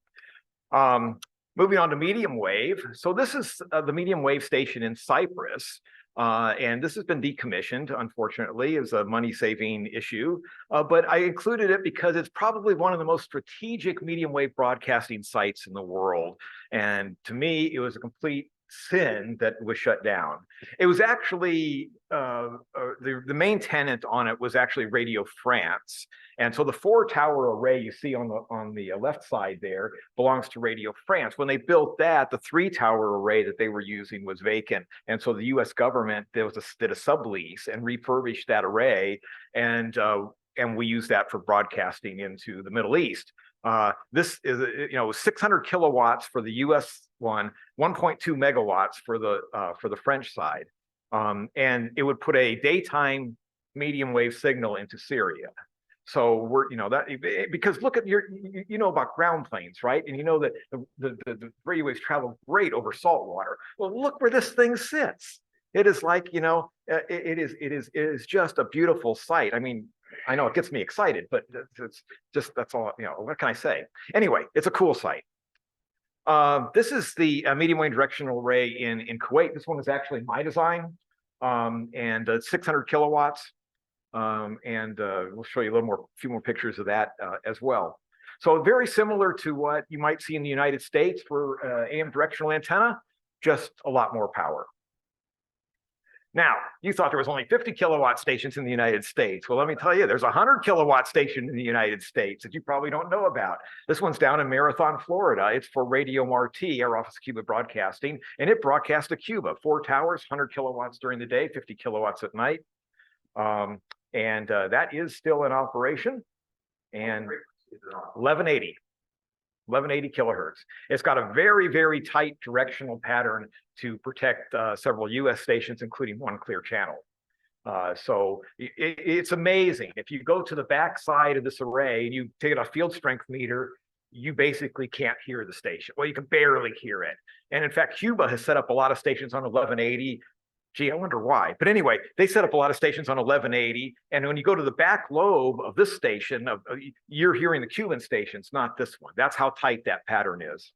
Moving on to medium wave. So this is the medium wave station in Cyprus. And this has been decommissioned, unfortunately, as a money-saving issue. But I included it because it's probably one of the most strategic medium wave broadcasting sites in the world. And to me, it was a complete sin that was shut down. It was actually the main tenant on it was actually Radio France. And so the 4-tower array you see on the left side there belongs to Radio France. When they built that, the 3-tower array that they were using was vacant. And so the US government did a sublease and refurbished that array. And we use that for broadcasting into the Middle East. This is 600 kilowatts for the US one, 1.2 megawatts for the French side. And it would put a daytime medium wave signal into Syria. So we're, because look at about ground planes, right? And you know that the radio waves travel great over salt water. Well, look where this thing sits. It is like, it is just a beautiful sight. I mean, I know it gets me excited, but it's just, that's all, what can I say? Anyway, it's a cool site. This is the medium wave directional array in Kuwait. This one is actually my design, and 600 kilowatts. We'll show you a few more pictures of that as well. So very similar to what you might see in the United States for AM directional antenna, just a lot more power. Now, you thought there was only 50 kilowatt stations in the United States. Well, let me tell you, there's a 100 kilowatt station in the United States that you probably don't know about. This one's down in Marathon, Florida. It's for Radio Marti, our office of Cuba Broadcasting, and it broadcasts to Cuba. 4 towers, 100 kilowatts during the day, 50 kilowatts at night. That is still in operation. And 1180 kilohertz. It's got a very, very tight directional pattern to protect several US stations, including one clear channel. So it's amazing. If you go to the back side of this array and you take a field strength meter, you basically can't hear the station. Well, you can barely hear it. And in fact, Cuba has set up a lot of stations on 1180. Gee, I wonder why. But anyway, they set up a lot of stations on 1180. And when you go to the back lobe of this station, you're hearing the Cuban stations, not this one. That's how tight that pattern is.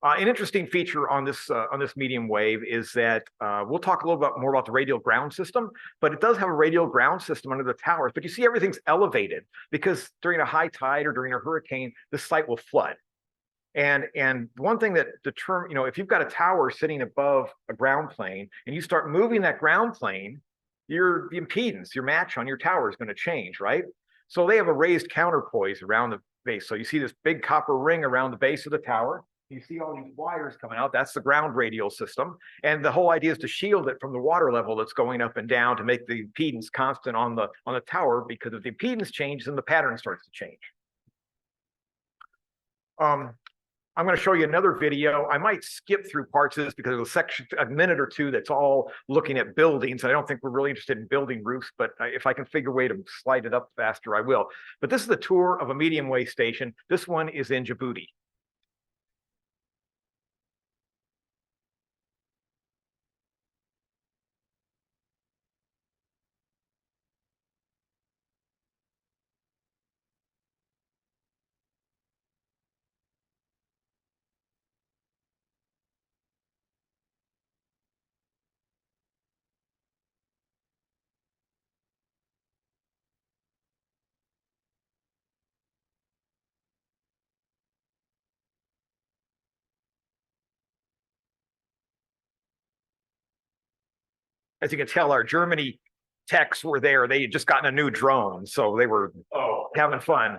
An interesting feature on this medium wave is that we'll talk a little bit more about the radial ground system, but it does have a radial ground system under the towers. But you see everything's elevated because during a high tide or during a hurricane, this site will flood. And one thing that determines, if you've got a tower sitting above a ground plane and you start moving that ground plane, the impedance, your match on your tower is going to change, right? So they have a raised counterpoise around the base. So you see this big copper ring around the base of the tower. You see all these wires coming out. That's the ground radial system. And the whole idea is to shield it from the water level that's going up and down to make the impedance constant on the tower, because if the impedance changes, then the pattern starts to change. I'm going to show you another video. I might skip through parts of this because there's a minute or two that's all looking at buildings. I don't think we're really interested in building roofs, but if I can figure a way to slide it up faster, I will. But this is the tour of a medium wave station. This one is in Djibouti. As you can tell, our Germany techs were there. They had just gotten a new drone, so they were having fun.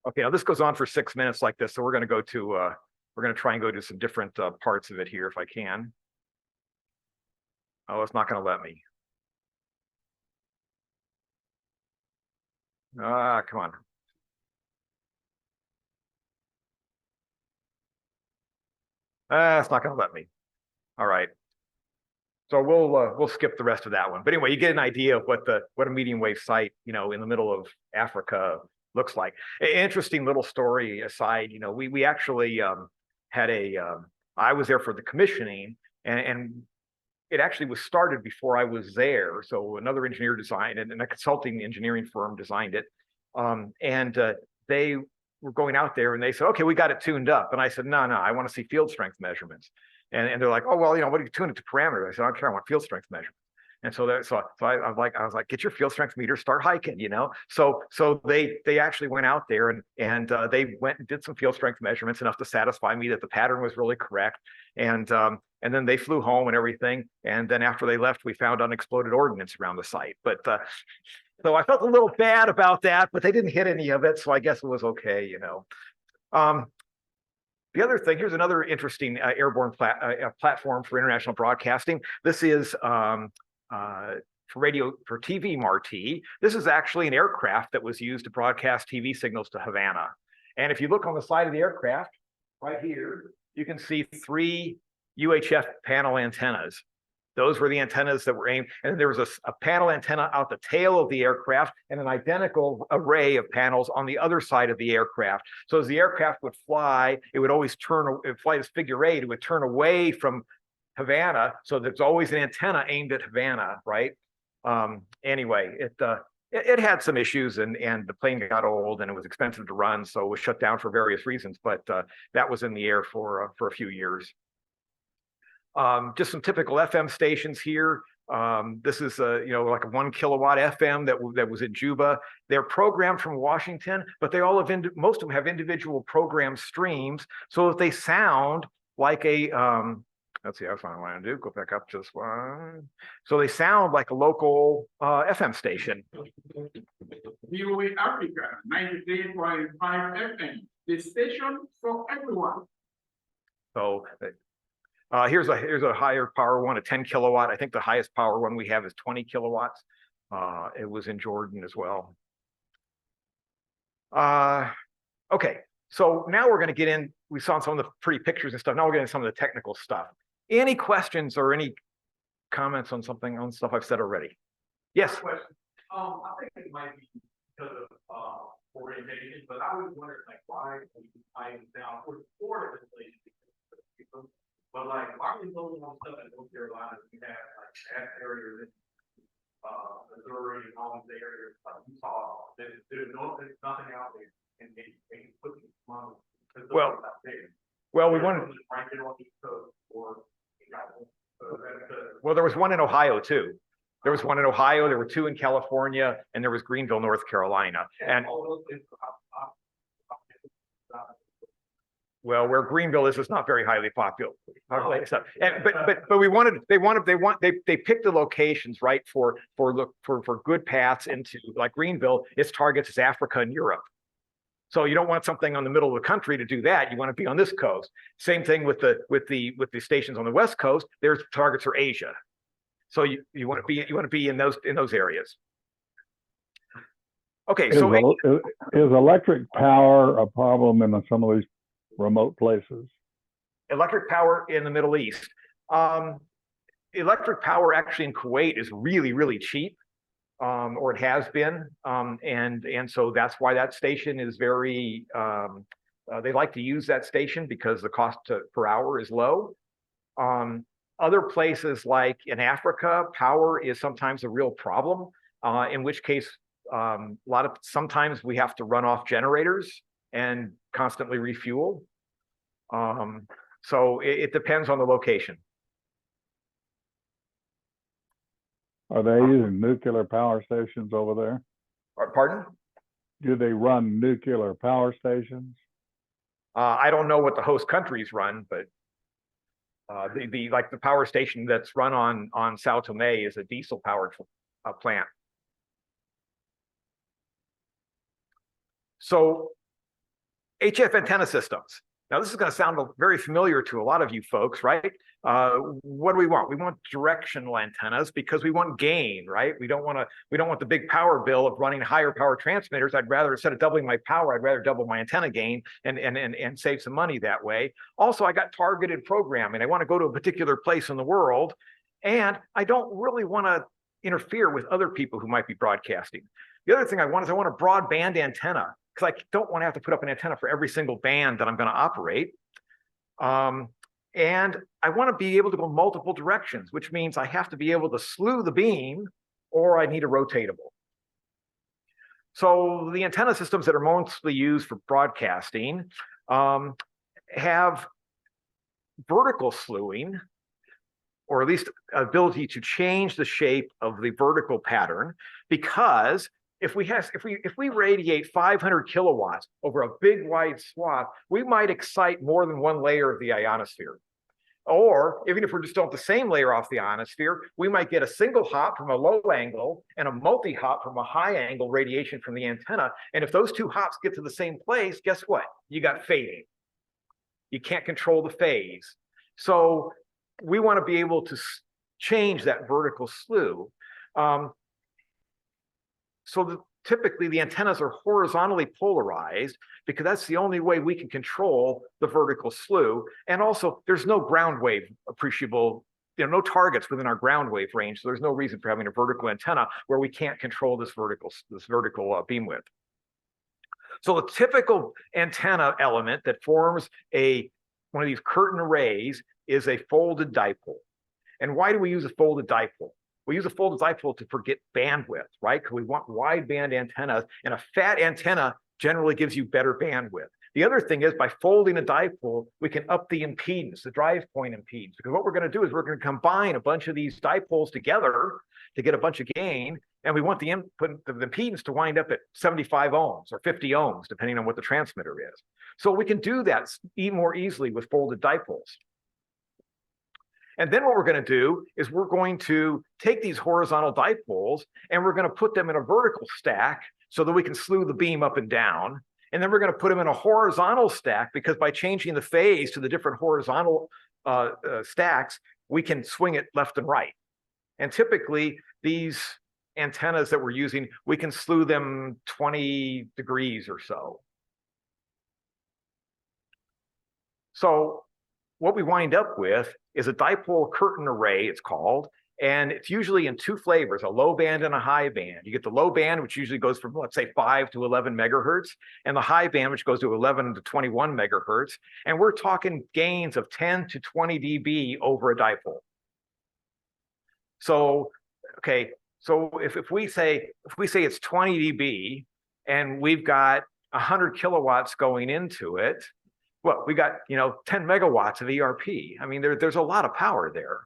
Okay, now this goes on for 6 minutes like this, so we're going to try and go to some different parts of it here if I can. Oh, it's not going to let me. Come on. It's not gonna let me. All right. So we'll skip the rest of that one. But anyway, you get an idea of what a medium wave site, in the middle of Africa looks like. Interesting little story aside, we actually had I was there for the commissioning, and it actually was started before I was there. So another engineer designed it, and a consulting engineering firm designed it. They were going out there and they said, okay, we got it tuned up. And I said, no, I want to see field strength measurements. And they're like, oh, well, what do you tune it to parameters? I said, I don't care, I want field strength measurements. And so I was like, get your field strength meter, start hiking, So they actually went out there and they went and did some field strength measurements, enough to satisfy me that the pattern was really correct. And then they flew home and everything. And then after they left, we found unexploded ordnance around the site. But so I felt a little bad about that, but they didn't hit any of it, so I guess it was okay, The other thing, here's another interesting airborne platform for international broadcasting. This is for TV Marti. This is actually an aircraft that was used to broadcast TV signals to Havana. And if you look on the side of the aircraft, right here, you can see 3 UHF panel antennas. Those were the antennas that were aimed. And there was a panel antenna out the tail of the aircraft and an identical array of panels on the other side of the aircraft. So as the aircraft would fly, it would always fly as figure 8, it would turn away from Havana. So there's always an antenna aimed at Havana, right? Anyway, it had some issues and the plane got old and it was expensive to run. So it was shut down for various reasons, but that was in the air for a few years. Just some typical FM stations here. This is like a 1 kilowatt FM that was in Juba. They're programmed from Washington, but they all have most of them have individual program streams, so that they sound like a let's see, I find what I want to do. Go back up to this one. So they sound like a local FM station. VOA Africa, 93.5 FM, the station for everyone. So here's a higher power one, a 10 kilowatt. I think the highest power one we have is 20 kilowatts. It was in Jordan as well. Okay, so now we're going to get in. We saw some of the pretty pictures and stuff. Now we're getting some of the technical stuff. Any questions or any comments on stuff I've said already? Yes. I think it might be because of orientation, but I was wondering why I down for but why are we building on stuff in North Carolina? We have that area in Missouri and all these areas Utah. There's nothing out there, and they put these models. Well, we wanted right there on the East Coast or well, there was one in Ohio too. There was one in Ohio. There were 2 in California, and there was Greenville, North Carolina. And well, where Greenville is, it's not very highly populated. But they picked the locations right for good paths into like Greenville. Its targets is Africa and Europe. So you don't want something on the middle of the country to do that. You want to be on this coast. Same thing with the stations on the West Coast. Their targets are Asia. So you want to be in those areas. Okay, so is electric power a problem in some of these remote places? Electric power in the Middle East. Electric power actually in Kuwait is really, really cheap, or it has been. And so that's why that station is very, they like to use that station because the cost per hour is low. Other places like in Africa, power is sometimes a real problem, in which case sometimes we have to run off generators and constantly refuel. So it depends on the location. Are they using nuclear power stations over there? Pardon? Do they run nuclear power stations? I don't know what the host countries run, but the power station that's run on Sao Tome is a diesel powered plant. So HF antenna systems. Now, this is going to sound very familiar to a lot of you folks, right? What do we want? We want directional antennas because we want gain, right? We don't want the big power bill of running higher power transmitters. I'd rather, instead of doubling my power, I'd rather double my antenna gain and save some money that way. Also, I got targeted programming. I want to go to a particular place in the world, and I don't really want to interfere with other people who might be broadcasting. The other thing I want is I want a broadband antenna, because I don't want to have to put up an antenna for every single band that I'm going to operate. And I want to be able to go multiple directions, which means I have to be able to slew the beam, or I need a rotatable. So the antenna systems that are mostly used for broadcasting have vertical slewing, or at least ability to change the shape of the vertical pattern, because if we radiate 500 kilowatts over a big wide swath, we might excite more than one layer of the ionosphere. Or even if we're just on the same layer off the ionosphere, we might get a single hop from a low angle and a multi-hop from a high angle radiation from the antenna. And if those two hops get to the same place, guess what? You got fading. You can't control the phase. So we want to be able to change that vertical slew. Typically the antennas are horizontally polarized because that's the only way we can control the vertical slew. And also there's no ground wave appreciable, no targets within our ground wave range. So there's no reason for having a vertical antenna where we can't control this vertical beam width. So a typical antenna element that forms one of these curtain arrays is a folded dipole. And why do we use a folded dipole? We use a folded dipole to forget bandwidth, right? Because we want wideband antennas, and a fat antenna generally gives you better bandwidth. The other thing is, by folding a dipole, we can up the impedance, the drive point impedance, because what we're going to do is we're going to combine a bunch of these dipoles together to get a bunch of gain, and we want the input, the impedance, to wind up at 75 ohms or 50 ohms, depending on what the transmitter is. So we can do that even more easily with folded dipoles. And then what we're going to do is we're going to take these horizontal dipoles and we're going to put them in a vertical stack so that we can slew the beam up and down. And then we're going to put them in a horizontal stack, because by changing the phase to the different horizontal stacks, we can swing it left and right. And typically these antennas that we're using, we can slew them 20 degrees or so. So what we wind up with is a dipole curtain array, it's called, and it's usually in two flavors, a low band and a high band. You get the low band, which usually goes from, let's say, 5 to 11 megahertz, and the high band, which goes to 11 to 21 megahertz. And we're talking gains of 10 to 20 dB over a dipole. So, okay, so if we say it's 20 dB and we've got 100 kilowatts going into it, well, we got, 10 megawatts of ERP. I mean, there's a lot of power there.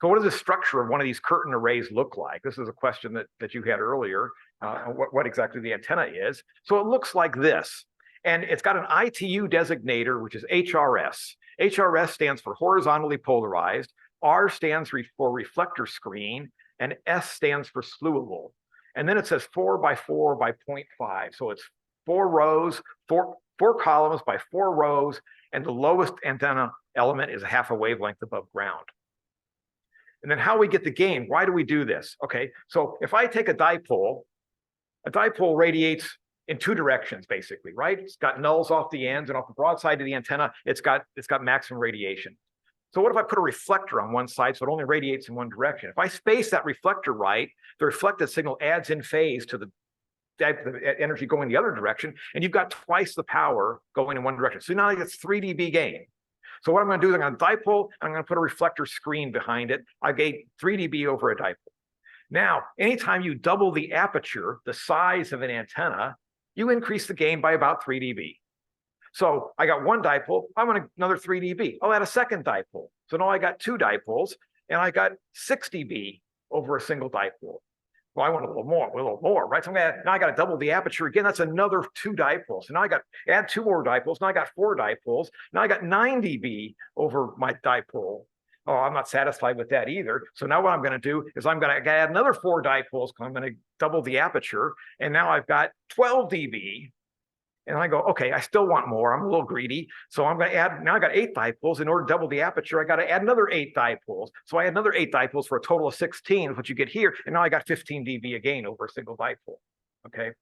So what does the structure of one of these curtain arrays look like? This is a question that you had earlier, what exactly the antenna is. So it looks like this, and it's got an ITU designator, which is HRS. HRS stands for horizontally polarized, R stands for reflector screen, and S stands for slewable. And then it says 4 by 4 by 0.5. So it's 4 rows, four columns by 4 rows, and the lowest antenna element is a half a wavelength above ground. And then how we get the gain, why do we do this? Okay, so if I take a dipole radiates in 2 directions, basically, right? It's got nulls off the ends, and off the broad side of the antenna, it's got maximum radiation. So what if I put a reflector on one side so it only radiates in one direction? If I space that reflector right, the reflected signal adds in phase to the energy going the other direction, and you've got twice the power going in one direction. So now it's 3 dB gain. So what I'm going to do is I'm going to dipole, and I'm going to put a reflector screen behind it. I gain 3 dB over a dipole. Now, anytime you double the aperture, the size of an antenna, you increase the gain by about 3 dB. So I got one dipole, I want another 3 dB. I'll add a second dipole. So now I got 2 dipoles, and I got 6 dB over a single dipole. Well, I want a little more, right? So now I got to double the aperture again. That's another 2 dipoles. So now I got add 2 more dipoles. Now I got 4 dipoles. Now I got 9 dB over my dipole. Oh, I'm not satisfied with that either. So now what I'm going to do is I'm going to add another 4 dipoles. I'm going to double the aperture, and now I've got 12 dB And I go, okay, I still want more. I'm a little greedy. So I'm going to add, now I got 8 dipoles. In order to double the aperture, I got to add another 8 dipoles. So I had another 8 dipoles for a total of 16, what you get here. And now I got 15 dB again over a single dipole. Okay.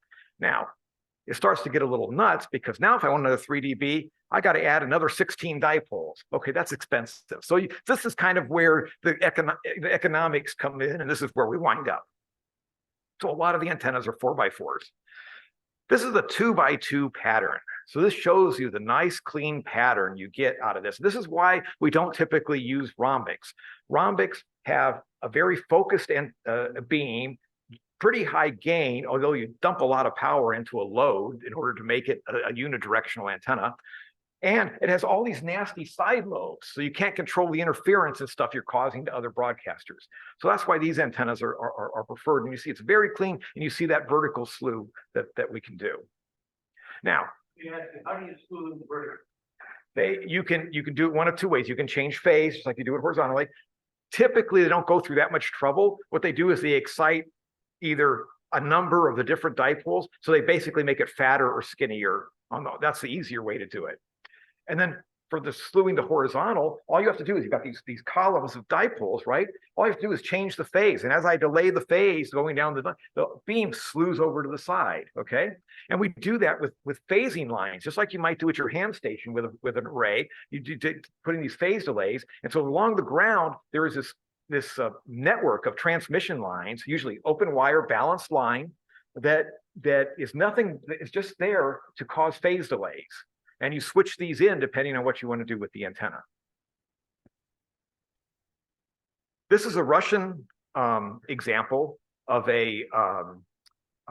Now it starts to get a little nuts because now if I want another 3 dB, I got to add another 16 dipoles. Okay, that's expensive. So this is kind of where the economics come in, and this is where we wind up. So a lot of the antennas are 4x4s. This is a 2x2 pattern. So this shows you the nice clean pattern you get out of this. This is why we don't typically use rhombics. Rhombics have a very focused beam, pretty high gain, although you dump a lot of power into a load in order to make it a unidirectional antenna. And it has all these nasty side lobes, so you can't control the interference and stuff you're causing to other broadcasters. So that's why these antennas are preferred. And you see it's very clean, and you see that vertical slew that we can do. Now, how do you slew the vertical? you can do it one of 2 ways. You can change phase, just like you do it horizontally. Typically, they don't go through that much trouble. What they do is they excite either a number of the different dipoles, so they basically make it fatter or skinnier. That's the easier way to do it. And then for the slewing the horizontal, all you have to do is you've got these columns of dipoles, right? All you have to do is change the phase. And as I delay the phase going down, the beam slews over to the side, okay? And we do that with phasing lines, just like you might do at your ham station with an array. You put in these phase delays. And so along the ground, there is this network of transmission lines, usually open wire balanced line, that is nothing, it's just there to cause phase delays. And you switch these in depending on what you want to do with the antenna. This is a Russian example of a HR.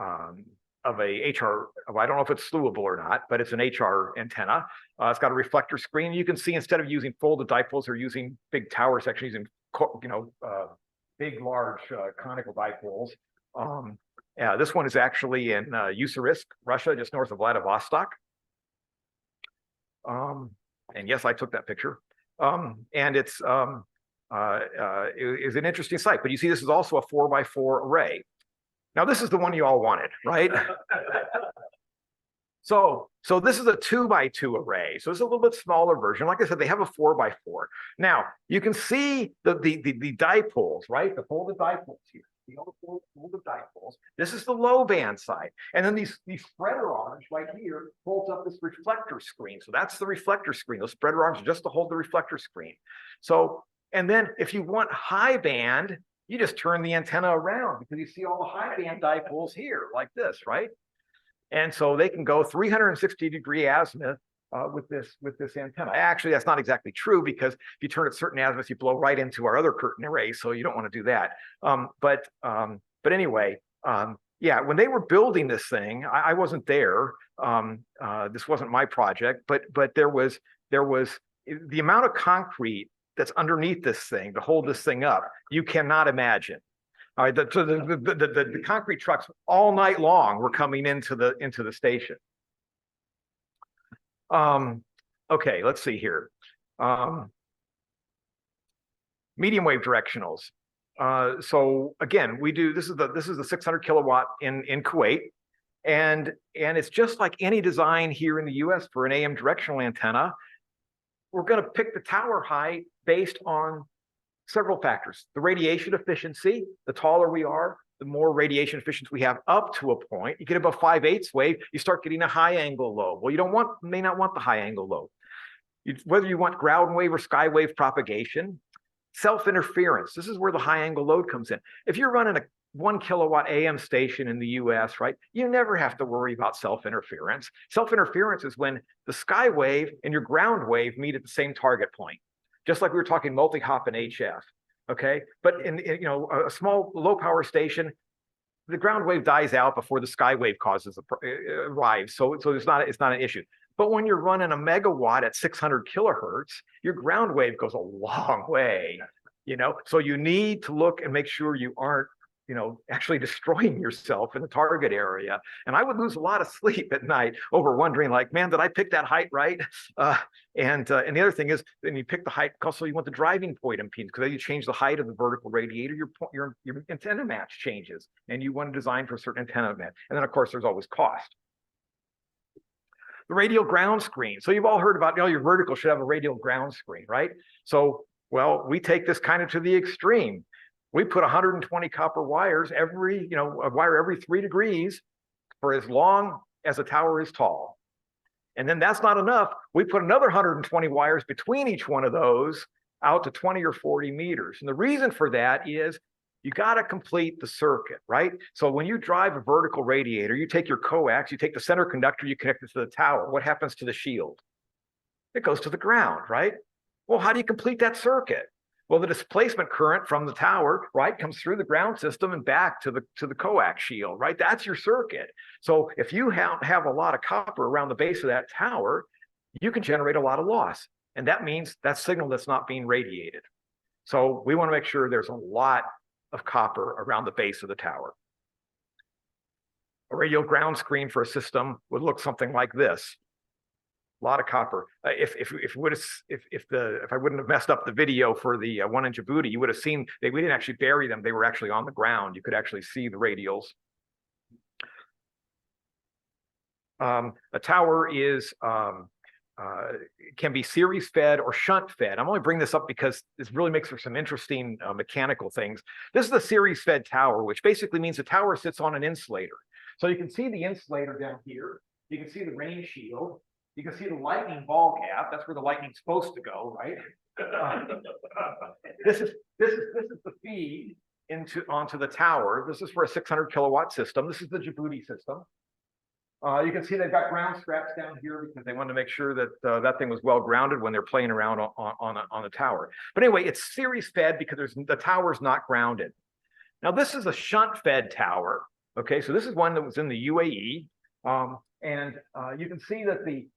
I don't know if it's slewable or not, but it's an HR antenna. It's got a reflector screen. You can see instead of using folded dipoles, they're using big tower sections, using big, large conical dipoles. This one is actually in Ussurisk, Russia, just north of Vladivostok. And yes, I took that picture. And it is an interesting site, but you see this is also a 4x4 array. Now this is the one you all wanted, right? So this is a 2x2 array. So it's a little bit smaller version. Like I said, they have a 4x4. Now you can see the dipoles, right? The folded dipoles here. The folded dipoles. This is the low band side. And then these spreader arms right here holds up this reflector screen. So that's the reflector screen. Those spreader arms are just to hold the reflector screen. So, and then if you want high band, you just turn the antenna around because you see all the high band dipoles here like this, right? And so they can go 360-degree azimuth with this antenna. Actually, that's not exactly true because if you turn at certain azimuths, you blow right into our other curtain array. So you don't want to do that. But anyway, yeah, when they were building this thing, I wasn't there. This wasn't my project, but there was the amount of concrete that's underneath this thing to hold this thing up. You cannot imagine. All right, the concrete trucks all night long were coming into the station. Okay, let's see here. Medium wave directionals. So again, we do this is the 600 kilowatt in Kuwait, and it's just like any design here in the US for an AM directional antenna. We're going to pick the tower height based on several factors. The radiation efficiency, the taller we are, the more radiation efficiency we have up to a point. You get above 5/8 wave, you start getting a high angle lobe. Well, you may not want the high angle lobe. Whether you want ground wave or sky wave propagation, self-interference. This is where the high angle load comes in. If you're running a 1 kilowatt AM station in the US, right, you never have to worry about self-interference. Self-interference is when the sky wave and your ground wave meet at the same target point. Just like we were talking multi-hop and HF, okay? But in a small low power station, the ground wave dies out before the sky wave arrives, so it's not an issue. But when you're running a megawatt at 600 kilohertz, your ground wave goes a long way, So you need to look and make sure you aren't, actually destroying yourself in the target area. And I would lose a lot of sleep at night over wondering, like, man, did I pick that height right? And the other thing is, then you pick the height. Also, you want the driving point impedance because then you change the height of the vertical radiator. Your antenna match changes, and you want to design for a certain antenna match. And then, of course, there's always cost. The radial ground screen. So you've all heard about, your vertical should have a radial ground screen, right? So, well, we take this kind of to the extreme. We put 120 copper wires every, a wire every 3 degrees for as long as a tower is tall. And then that's not enough. We put another 120 wires between each one of those out to 20 or 40 meters. And the reason for that is you got to complete the circuit, right? So when you drive a vertical radiator, you take your coax, you take the center conductor, you connect it to the tower. What happens to the shield? It goes to the ground, right? Well, how do you complete that circuit? Well, the displacement current from the tower, right, comes through the ground system and back to the coax shield, right? That's your circuit. So if you have a lot of copper around the base of that tower, you can generate a lot of loss. And that means that signal that's not being radiated. So we want to make sure there's a lot of copper around the base of the tower. A radial ground screen for a system would look something like this. A lot of copper. If I wouldn't have messed up the video for the one in Djibouti, you would have seen we didn't actually bury them. They were actually on the ground. You could actually see the radials. A tower can be series fed or shunt fed. I'm only bringing this up because this really makes for some interesting mechanical things. This is the series fed tower, which basically means the tower sits on an insulator. So you can see the insulator down here. You can see the rain shield. You can see the lightning ball cap. That's where the lightning's supposed to go, right? This is the feed onto the tower. This is for a 600 kilowatt system. This is the Djibouti system. You can see they've got ground straps down here because they wanted to make sure that that thing was well grounded when they're playing around on the tower. But anyway, it's series fed because the tower's not grounded. Now this is a shunt fed tower. Okay, so this is one that was in the UAE, and you can see that the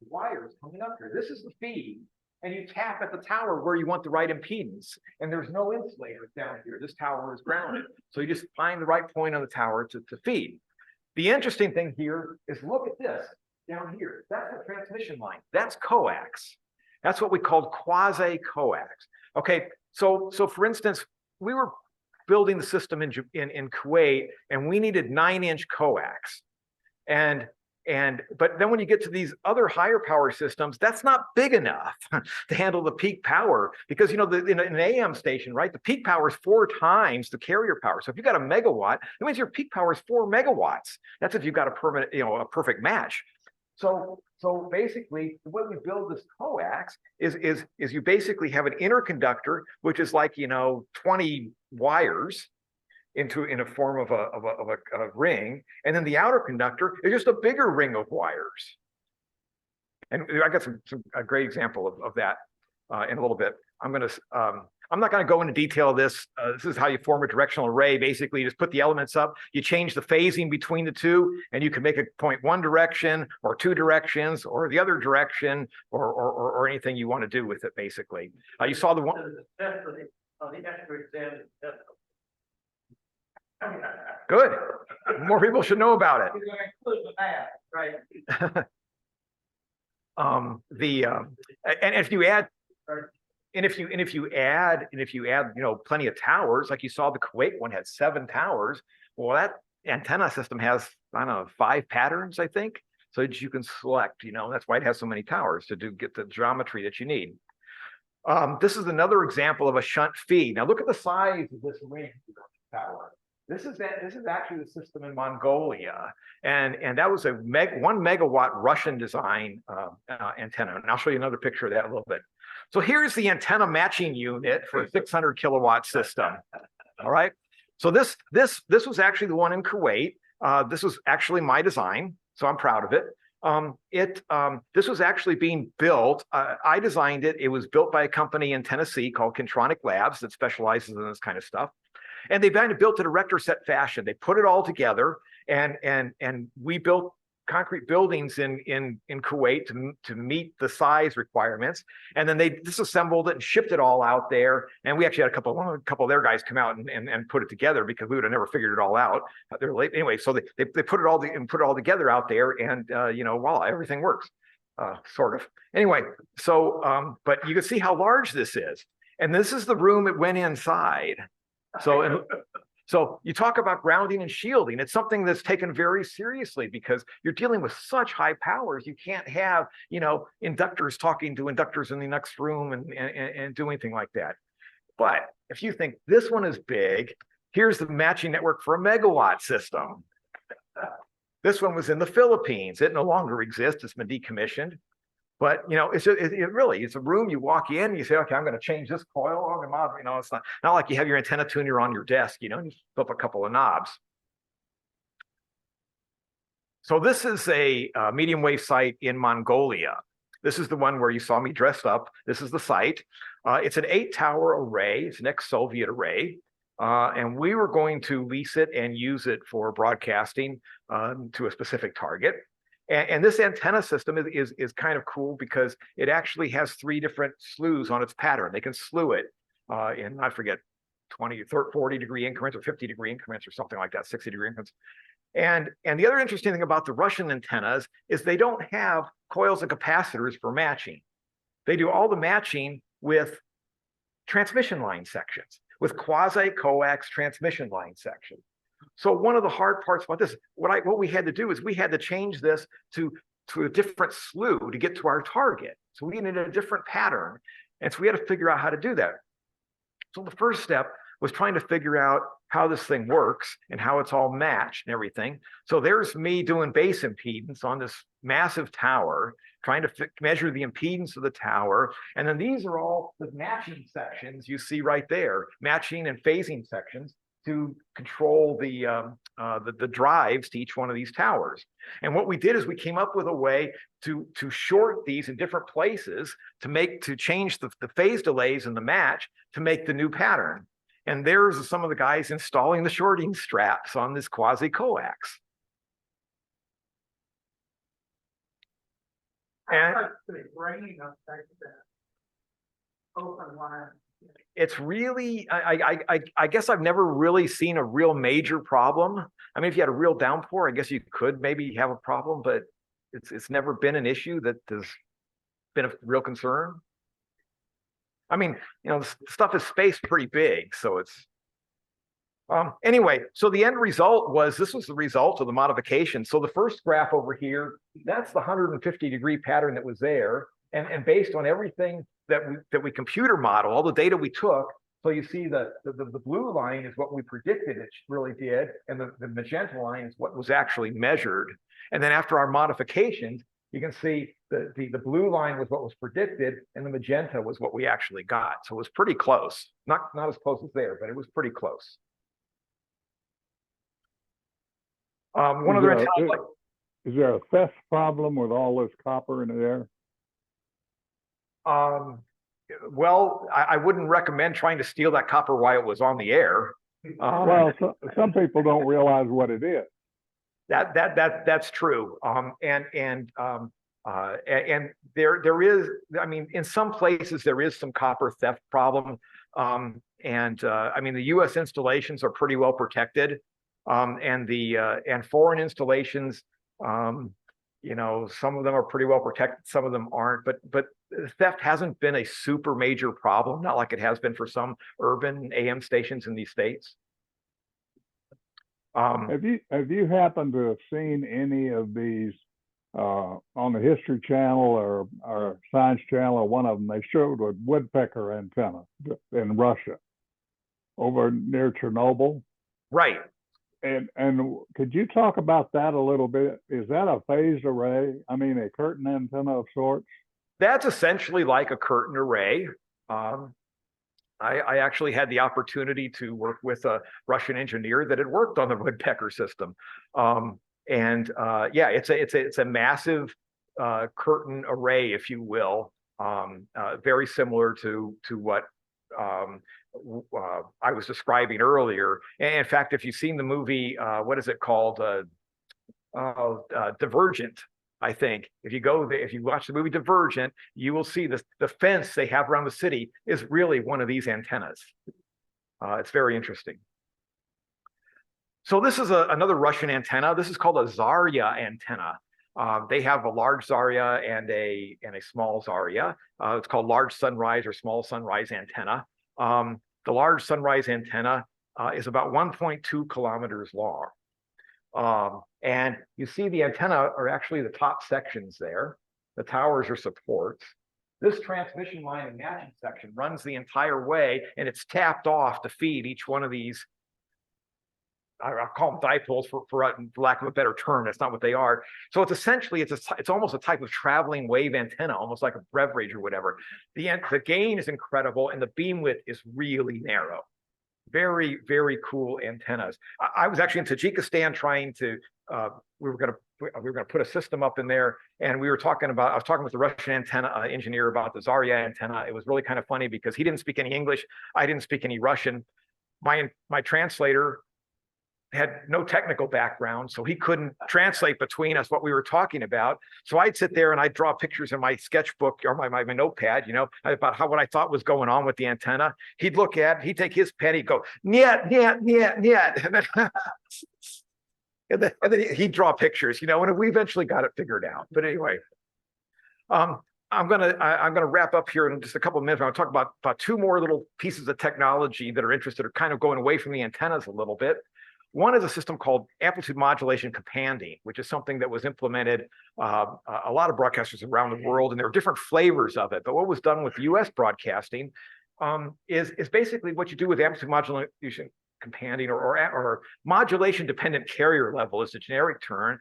wires coming up here. This is the feed, and you tap at the tower where you want the right impedance, and there's no insulators down here. This tower is grounded, so you just find the right point on the tower to feed. The interesting thing here is look at this down here. That's the transmission line. That's coax. That's what we called quasi-coax. Okay, so for instance, we were building the system in Kuwait, and we needed 9-inch coax. But then when you get to these other higher power systems, that's not big enough to handle the peak power because, in an AM station, right, the peak power is 4 times the carrier power. So if you've got a megawatt, that means your peak power is 4 megawatts. That's if you've got a perfect match. So basically, the way we build this coax is you basically have an interconductor, which is like 20 wires in a form of a ring, and then the outer conductor is just a bigger ring of wires. And I got a great example of that in a little bit. I'm not going to go into detail of this. This is how you form a directional array. Basically, you just put the elements up, you change the phasing between the two, and you can make it point one direction or 2 directions or the other direction or anything you want to do with it, basically. You saw the one. Good. More people should know about it. Right. And if you add, plenty of towers, like you saw, the Kuwait one had 7 towers. Well, that antenna system has, I don't know, 5 patterns, I think. So that you can select, that's why it has so many towers to get the geometry that you need. This is another example of a shunt feed. Now look at the size of this ring tower. This is actually the system in Mongolia, and that was a 1 megawatt Russian design antenna. And I'll show you another picture of that in a little bit. So here's the antenna matching unit for a 600 kilowatt system. All right. So this was actually the one in Kuwait. This was actually my design, so I'm proud of it. This was actually being built. I designed it. It was built by a company in Tennessee called Kintronic Labs that specializes in this kind of stuff. And they kind of built it a rector set fashion. They put it all together, and we built concrete buildings in Kuwait to meet the size requirements. And then they disassembled it and shipped it all out there. And we actually had a couple of their guys come out and put it together because we would have never figured it all out. They're late anyway. So they put it all together out there, and voila, everything works, sort of. Anyway, so but you can see how large this is, and this is the room it went inside. So So you talk about grounding and shielding. It's something that's taken very seriously because you're dealing with such high powers. You can't have, you know, inductors talking to inductors in the next room and do anything like that. But if you think this one is big, here's the matching network for a megawatt system. This one was in the Philippines. It no longer exists. It's been decommissioned. But, you know, it's a room you walk in, you say, okay, I'm going to change this coil. You know, it's not like you have your antenna tuner on your desk, you know, you flip a couple of knobs. So this is a medium wave site in Mongolia. This is the one where you saw me dressed up. This is the site. It's an 8-tower array. It's an ex-Soviet array. And we were going to lease it and use it for broadcasting to a specific target. And this antenna system is kind of cool because it actually has 3 different slews on its pattern. They can slew it in, I forget, 20, 30, 40-degree increments or 50-degree increments or something like that, 60-degree increments. And the other interesting thing about the Russian antennas is they don't have coils and capacitors for matching. They do all the matching with transmission line sections, with quasi-coax transmission line sections. So one of the hard parts about this, what we had to do is we had to change this to a different slew to get to our target. So we needed a different pattern. And so we had to figure out how to do that. So the first step was trying to figure out how this thing works and how it's all matched and everything. So there's me doing base impedance on this massive tower, trying to measure the impedance of the tower. And then these are all the matching sections you see right there, matching and phasing sections to control the drives to each one of these towers. And what we did is we came up with a way to short these in different places to change the phase delays in the match to make the new pattern. And there's some of the guys installing the shorting straps on this quasi-coax. And open line. it's really, I guess I've never really seen a real major problem. I mean, if you had a real downpour, I guess you could maybe have a problem, but it's never been an issue that has been a real concern. I mean, you know, the stuff is spaced pretty big, so it's anyway, so the end result was, this was the result of the modification. So the first graph over here, that's the 150-degree pattern that was there. And based on everything that we computer model, all the data we took, so you see the blue line is what we predicted it really did, and the magenta line is what was actually measured. And then after our modifications, you can see the blue line was what was predicted, and the magenta was what we actually got. So it was pretty close. Not as close as there, but it was pretty close. One other antenna. Is there a theft problem with all this copper in the air? Well, I wouldn't recommend trying to steal that copper while it was on the air. Well, some people don't realize what it is. That's true. And there is, I mean, in some places there is some copper theft problem. I mean, the U.S. installations are pretty well protected. And foreign installations, you know, some of them are pretty well protected, some of them aren't, but theft hasn't been a super major problem, not like it has been for some urban AM stations in these states. Have you happened to have seen any of these on the History Channel or Science Channel, or one of them? They showed a woodpecker antenna in Russia over near Chernobyl. Right. And could you talk about that a little bit? Is that a phased array? I mean, a curtain antenna of sorts? That's essentially like a curtain array. I actually had the opportunity to work with a Russian engineer that had worked on the woodpecker system. Yeah, it's a massive curtain array, if you will, very similar to what I was describing earlier. And in fact, if you've seen the movie, what is it called? Divergent, I think. If you watch the movie Divergent, you will see the fence they have around the city is really one of these antennas. It's very interesting. So this is another Russian antenna. This is called a Zarya antenna. They have a large Zarya and a small Zarya. It's called large sunrise or small sunrise antenna. The large sunrise antenna is about 1.2 kilometers long. And you see the antenna are actually the top sections there. The towers are supports. This transmission line and matching section runs the entire way, and it's tapped off to feed each one of these. I'll call them dipoles for lack of a better term. That's not what they are. So it's essentially, it's almost a type of traveling wave antenna, almost like a Beverage or whatever. The gain is incredible, and the beam width is really narrow. Very, very cool antennas. I was actually in Tajikistan trying to, we were gonna put a system up in there, and I was talking with the Russian antenna engineer about the Zarya antenna. It was really kind of funny because he didn't speak any English. I didn't speak any Russian. My translator had no technical background, so he couldn't translate between us what we were talking about. So I'd sit there and I'd draw pictures in my sketchbook or my notepad, about what I thought was going on with the antenna. He'd look at it, he'd take his pen, he'd go, "Niet, niet, niet, niet." And then he'd draw pictures, and we eventually got it figured out. But anyway, I'm gonna wrap up here in just a couple of minutes. I'm gonna talk about two more little pieces of technology that are kind of going away from the antennas a little bit. One is a system called amplitude modulation companding, which is something that was implemented a lot of broadcasters around the world, and there are different flavors of it. But what was done with US broadcasting is basically what you do with amplitude modulation companding or modulation dependent carrier level is the generic term,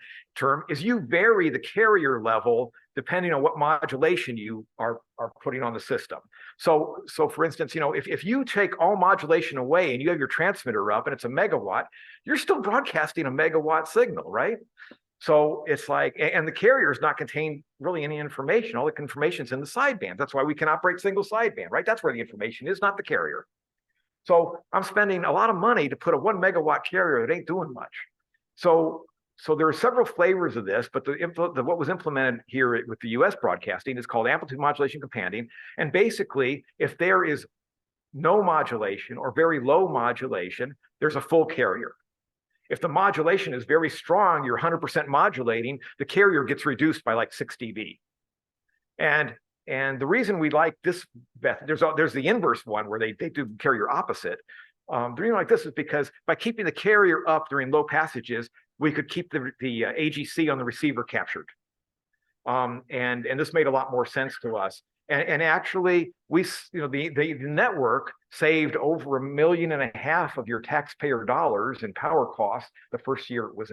is you vary the carrier level depending on what modulation you are putting on the system. So for instance, if you take all modulation away and you have your transmitter up and it's a megawatt, you're still broadcasting a megawatt signal, right? So it's like, and the carrier is not contain really any information. All the information is in the sideband. That's why we can operate single sideband, right? That's where the information is, not the carrier. So I'm spending a lot of money to put a 1 megawatt carrier that ain't doing much. So there are several flavors of this, but what was implemented here with the US broadcasting is called amplitude modulation companding. And basically, if there is no modulation or very low modulation, there's a full carrier. If the modulation is very strong, you're 100% modulating, the carrier gets reduced by like 6 dB. And the reason we like this method, there's the inverse one where they do carrier opposite. The reason like this is because by keeping the carrier up during low passages, we could keep the AGC on the receiver captured. And this made a lot more sense to us. And actually, the network saved over $1.5 million of your taxpayer dollars in power costs the first year it was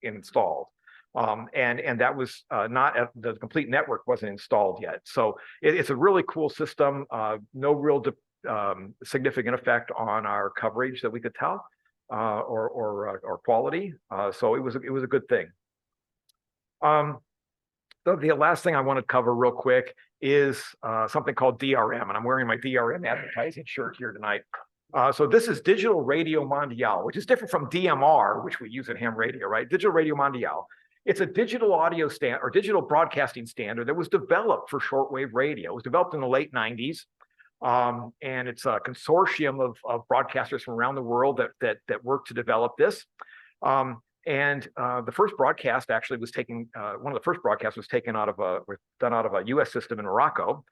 installed. And that was the complete network wasn't installed yet. So it's a really cool system. No real significant effect on our coverage that we could tell, or quality. So it was a good thing. The last thing I want to cover real quick is something called DRM, and I'm wearing my DRM advertising shirt here tonight. So this is Digital Radio Mondiale, which is different from DMR, which we use at ham radio, right? Digital Radio Mondiale. It's a digital audio standard or digital broadcasting standard that was developed for shortwave radio. It was developed in the late 90s. And it's a consortium of broadcasters from around the world that work to develop this. The first broadcast actually was one of the first broadcasts was done out of a US system in Morocco.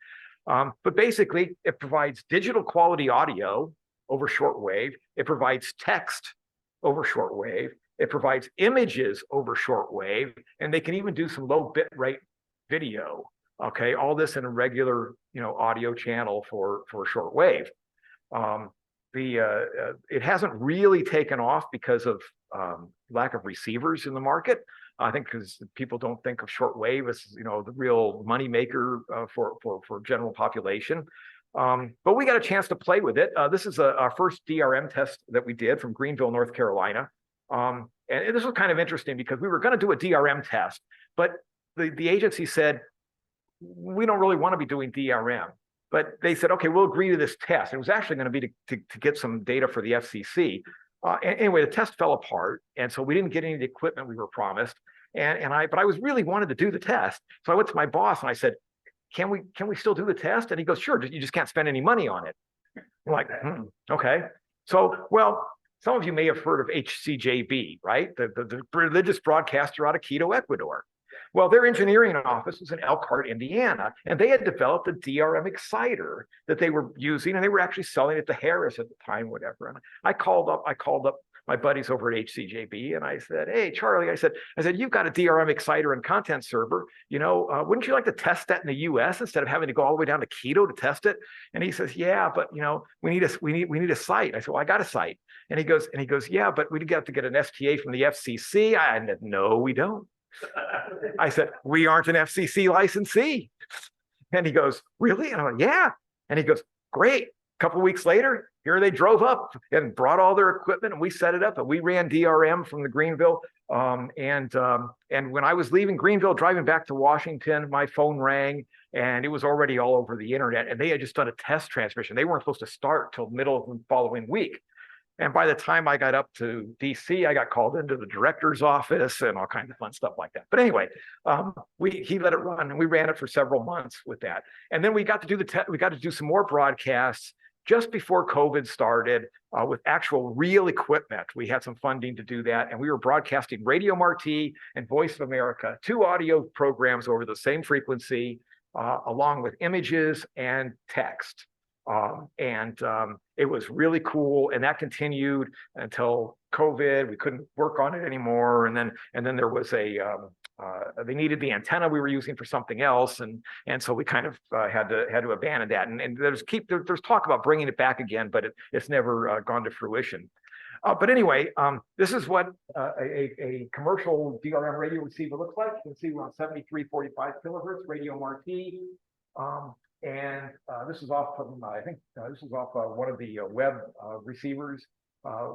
But basically, it provides digital quality audio over shortwave. It provides text over shortwave. It provides images over shortwave, and they can even do some low bit rate video. Okay, all this in a regular, audio channel for shortwave. It hasn't really taken off because of lack of receivers in the market. I think because people don't think of shortwave as the real money maker for general population. But we got a chance to play with it. This is our first DRM test that we did from Greenville, North Carolina. And this was kind of interesting because we were going to do a DRM test, but the agency said, we don't really want to be doing DRM. But they said, okay, we'll agree to this test. It was actually going to be to get some data for the FCC. Anyway, the test fell apart. And so we didn't get any of the equipment we were promised. But I was really wanted to do the test. So I went to my boss and I said, can we still do the test? And he goes, sure, you just can't spend any money on it. I'm like, okay. So, well, some of you may have heard of HCJB, right? The religious broadcaster out of Quito, Ecuador. Well, their engineering office was in Elkhart, Indiana, and they had developed a DRM exciter that they were using, and they were actually selling it to Harris at the time, whatever. And I called up my buddies over at HCJB, and I said, "Hey, Charlie," I said, "you've got a DRM exciter and content server. Wouldn't you like to test that in the US instead of having to go all the way down to Quito to test it?" And he says, "Yeah, but we need a site." I said, "Well, I got a site." And he goes, "Yeah, but we got to get an STA from the FCC." I said, "No, we don't." I said, "We aren't an FCC licensee." And he goes, "Really?" And I'm like, "Yeah." And he goes, "Great." A couple of weeks later, here they drove up and brought all their equipment, and we set it up, and we ran DRM from the Greenville. And when I was leaving Greenville, driving back to Washington, my phone rang, and it was already all over the internet. And they had just done a test transmission. They weren't supposed to start till middle of the following week. And by the time I got up to DC, I got called into the director's office and all kinds of fun stuff like that. But anyway, he let it run, and we ran it for several months with that. And then we got to do some more broadcasts just before COVID started with actual real equipment. We had some funding to do that, and we were broadcasting Radio Marti and Voice of America, 2 audio programs over the same frequency, along with images and text. It was really cool, and that continued until COVID. We couldn't work on it anymore, and then there was they needed the antenna we were using for something else, and so we kind of had to abandon that. And there's talk about bringing it back again, but it's never gone to fruition. But anyway, this is what a commercial DRM radio receiver looks like. You can see we're on 7345 kilohertz Radio Marti. And this is off of, I think this is off one of the web receivers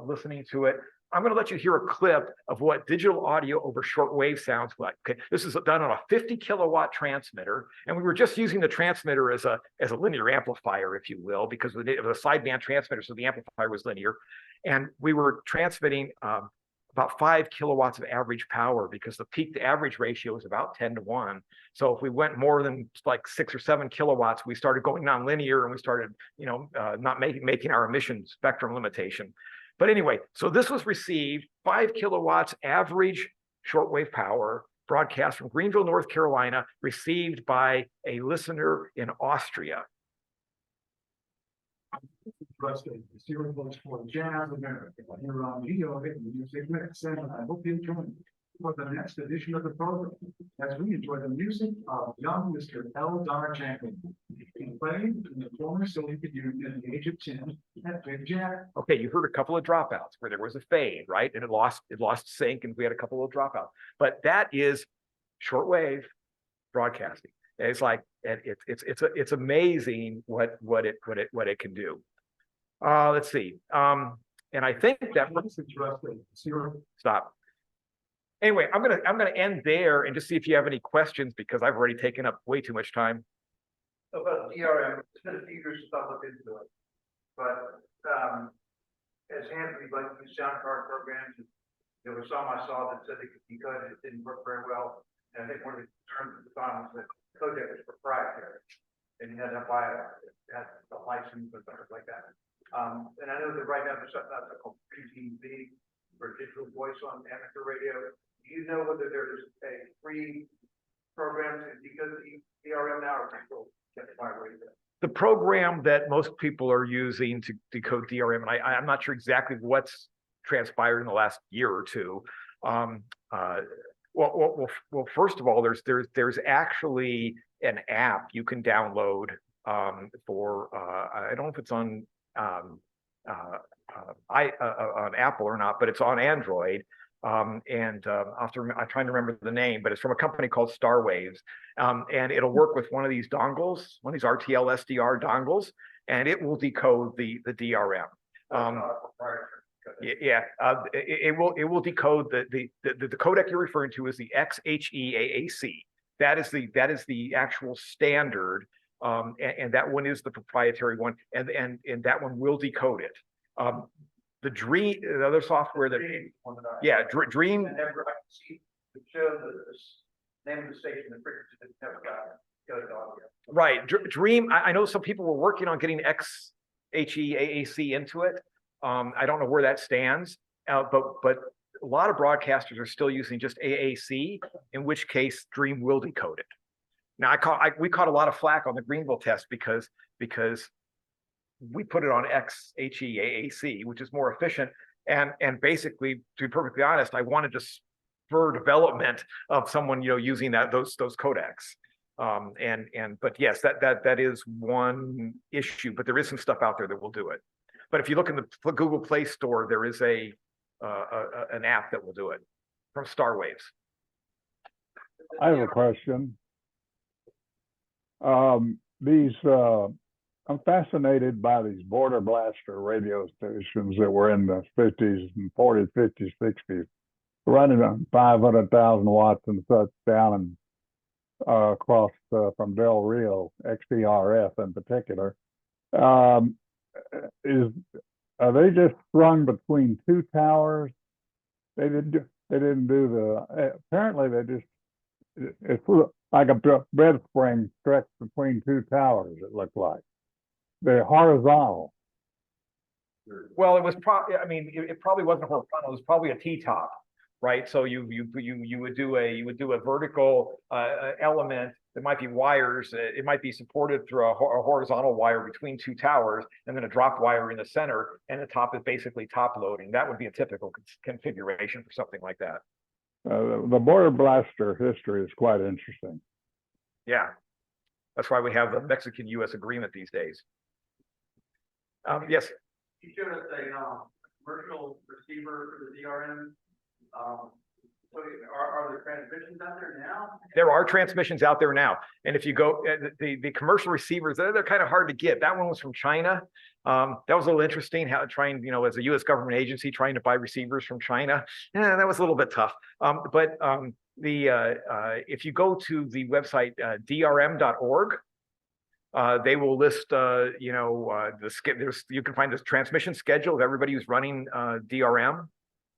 listening to it. I'm going to let you hear a clip of what digital audio over shortwave sounds like. Okay, this is done on a 50 kilowatt transmitter, and we were just using the transmitter as a linear amplifier, if you will, because it was a sideband transmitter, so the amplifier was linear, and we were transmitting about 5 kilowatts of average power, because the peak to average ratio is about 10-1. So if we went more than like 6 or 7 kilowatts, we started going non-linear, and we started, not making our emission spectrum limitation. But anyway, so this was received 5 kilowatts average shortwave power, broadcast from Greenville, North Carolina, received by a listener in Austria. Trusted Zero Voice for Jazz America. Here on Geo Music Mix, and I hope you join me for the next edition of the program as we enjoy the music of young Mr. Eldar Jenkins. He played in the former Soviet Union at the age of 10 at Big Jack. Okay, you heard a couple of dropouts where there was a fade, right? And it lost sync, and we had a couple of dropouts. But that is shortwave broadcasting. It's like it's amazing what it can do. Let's see. And I think that stop. Anyway, I'm gonna end there and just see if you have any questions, because I've already taken up way too much time. About DRM, it's been a few years since I looked into it, but as Anthony like these sound card programs, there was some I saw that said they could decode it, it didn't work very well. And I think one of the concerns at the time was that codec was proprietary, and you had to buy a license or things like that. And I know that right now there's something that's called 3GV for digital voice on amateur radio. Do you know whether there's a free program to decode the DRM now, or people get the radio? The program that most people are using to decode DRM, and I'm not sure exactly what's transpired in the last year or two. Well, first of all, there's actually an app you can download for I don't know if it's on Apple or not, but it's on Android. I'm trying to remember the name, but it's from a company called Starwaves, and it'll work with one of these dongles, one of these RTL SDR dongles, and it will decode the DRM. It will decode the codec you're referring to is the XHEAAC. That is the actual standard, and that one is the proprietary one, and that one will decode it. The other software that Dream. And never I can see the show the name of the station, the frequency that never got audio. Right, Dream. I know some people were working on getting XHEAAC into it. I don't know where that stands, but a lot of broadcasters are still using just AAC, in which case Dream will decode it. Now we caught a lot of flack on the Greenville test because we put it on XHEAAC, which is more efficient. And basically, to be perfectly honest, I wanted to spur development of someone, using those codecs. But yes, that is one issue, but there is some stuff out there that will do it. But if you look in the Google Play Store, there is an app that will do it from Starwaves. I have a question. I'm fascinated by these border blaster radio stations that were in the 50s and 40s, 50s, 60s, running on 500,000 watts and such down and across from Del Rio, XDRF in particular. Are they just strung between two towers? They didn't do the. Apparently, it's like a bed spring stretched between two towers. It looked like they're horizontal. Well, it was probably. I mean, it probably wasn't horizontal. It was probably a T-top, right? So you would do a vertical element. There might be wires. It might be supported through a horizontal wire between two towers, and then a drop wire in the center, and the top is basically top loading. That would be a typical configuration for something like that. The border blaster history is quite interesting. Yeah, that's why we have the Mexican-U.S. agreement these days. Yes. You showed us a commercial receiver for the DRM. So are there transmissions out there now? There are transmissions out there now, and if you go the commercial receivers, they're kind of hard to get. That one was from China. That was a little interesting. How trying, as a U.S. government agency, trying to buy receivers from China. Yeah, that was a little bit tough. If you go to the website drm.org. They will list, you can find this transmission schedule of everybody who's running DRM.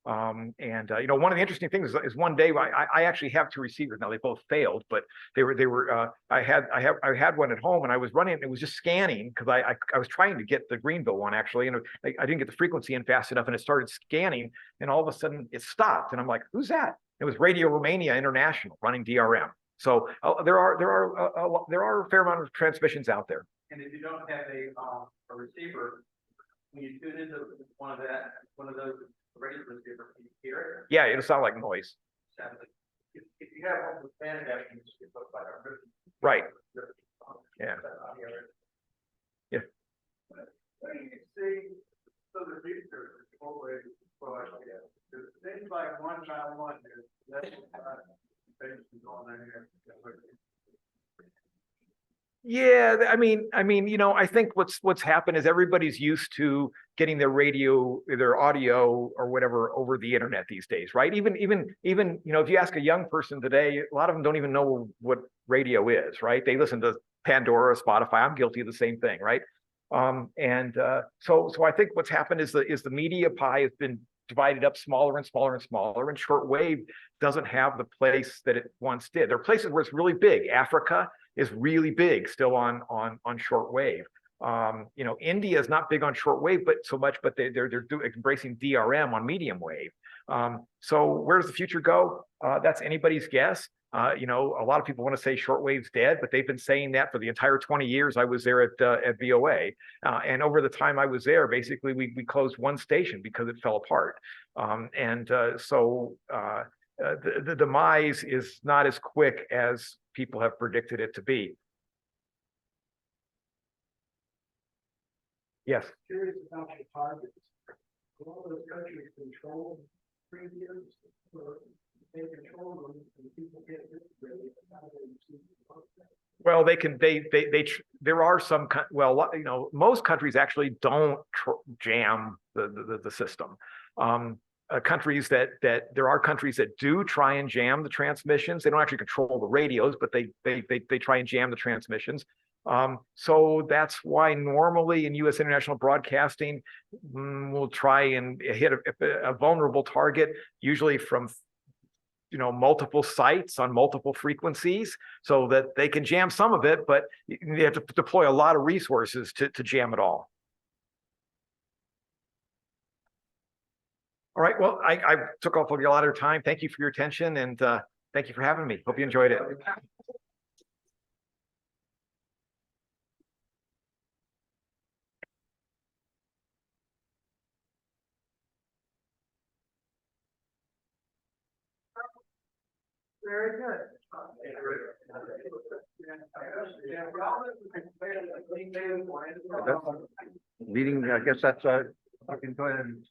One of the interesting things is one day I actually have two receivers now. They both failed, but I had one at home and I was running. It was just scanning because I was trying to get the Greenville one actually, and I didn't get the frequency in fast enough, and it started scanning, and all of a sudden it stopped, and I'm like, who's that? It was Radio Romania International running DRM. So there are a fair amount of transmissions out there. And if you don't have a receiver, when you tune into one of those radio receivers, can you hear it? Yeah, it'll sound like noise. If you have one with band you just get both by our right. Yeah. Yeah. What do you see? So the research is always things like one by one. There's Yeah, I mean, I think what's happened is everybody's used to getting their audio or whatever over the internet these days, right? Even if you ask a young person today, a lot of them don't even know what radio is, right? They listen to Pandora, Spotify. I'm guilty of the same thing, right? So I think what's happened is the media pie has been divided up smaller and smaller and smaller, and shortwave doesn't have the place that it once did. There are places where it's really big. Africa is really big still on shortwave. India is not big on shortwave, but they're embracing DRM on medium wave. So where does the future go? That's anybody's guess. A lot of people want to say shortwave's dead, but they've been saying that for the entire 20 years I was there at VOA. And over the time I was there, basically we closed one station because it fell apart. The demise is not as quick as people have predicted it to be. Yes. Curious about the targets. All those countries control premiums, or they control them, and people get it. Well, they can. There are some. Most countries actually don't jam the system. Countries there are countries that do try and jam the transmissions. They don't actually control the radios, but they try and jam the transmissions. So that's why normally in U.S. international broadcasting, we'll try and hit a vulnerable target, usually from multiple sites on multiple frequencies, so that they can jam some of it, but they have to deploy a lot of resources to jam it all. All right, well, I took off a lot of your time. Thank you for your attention and thank you for having me. Hope you enjoyed it. Very good. Meeting, I guess that's, I can go ahead and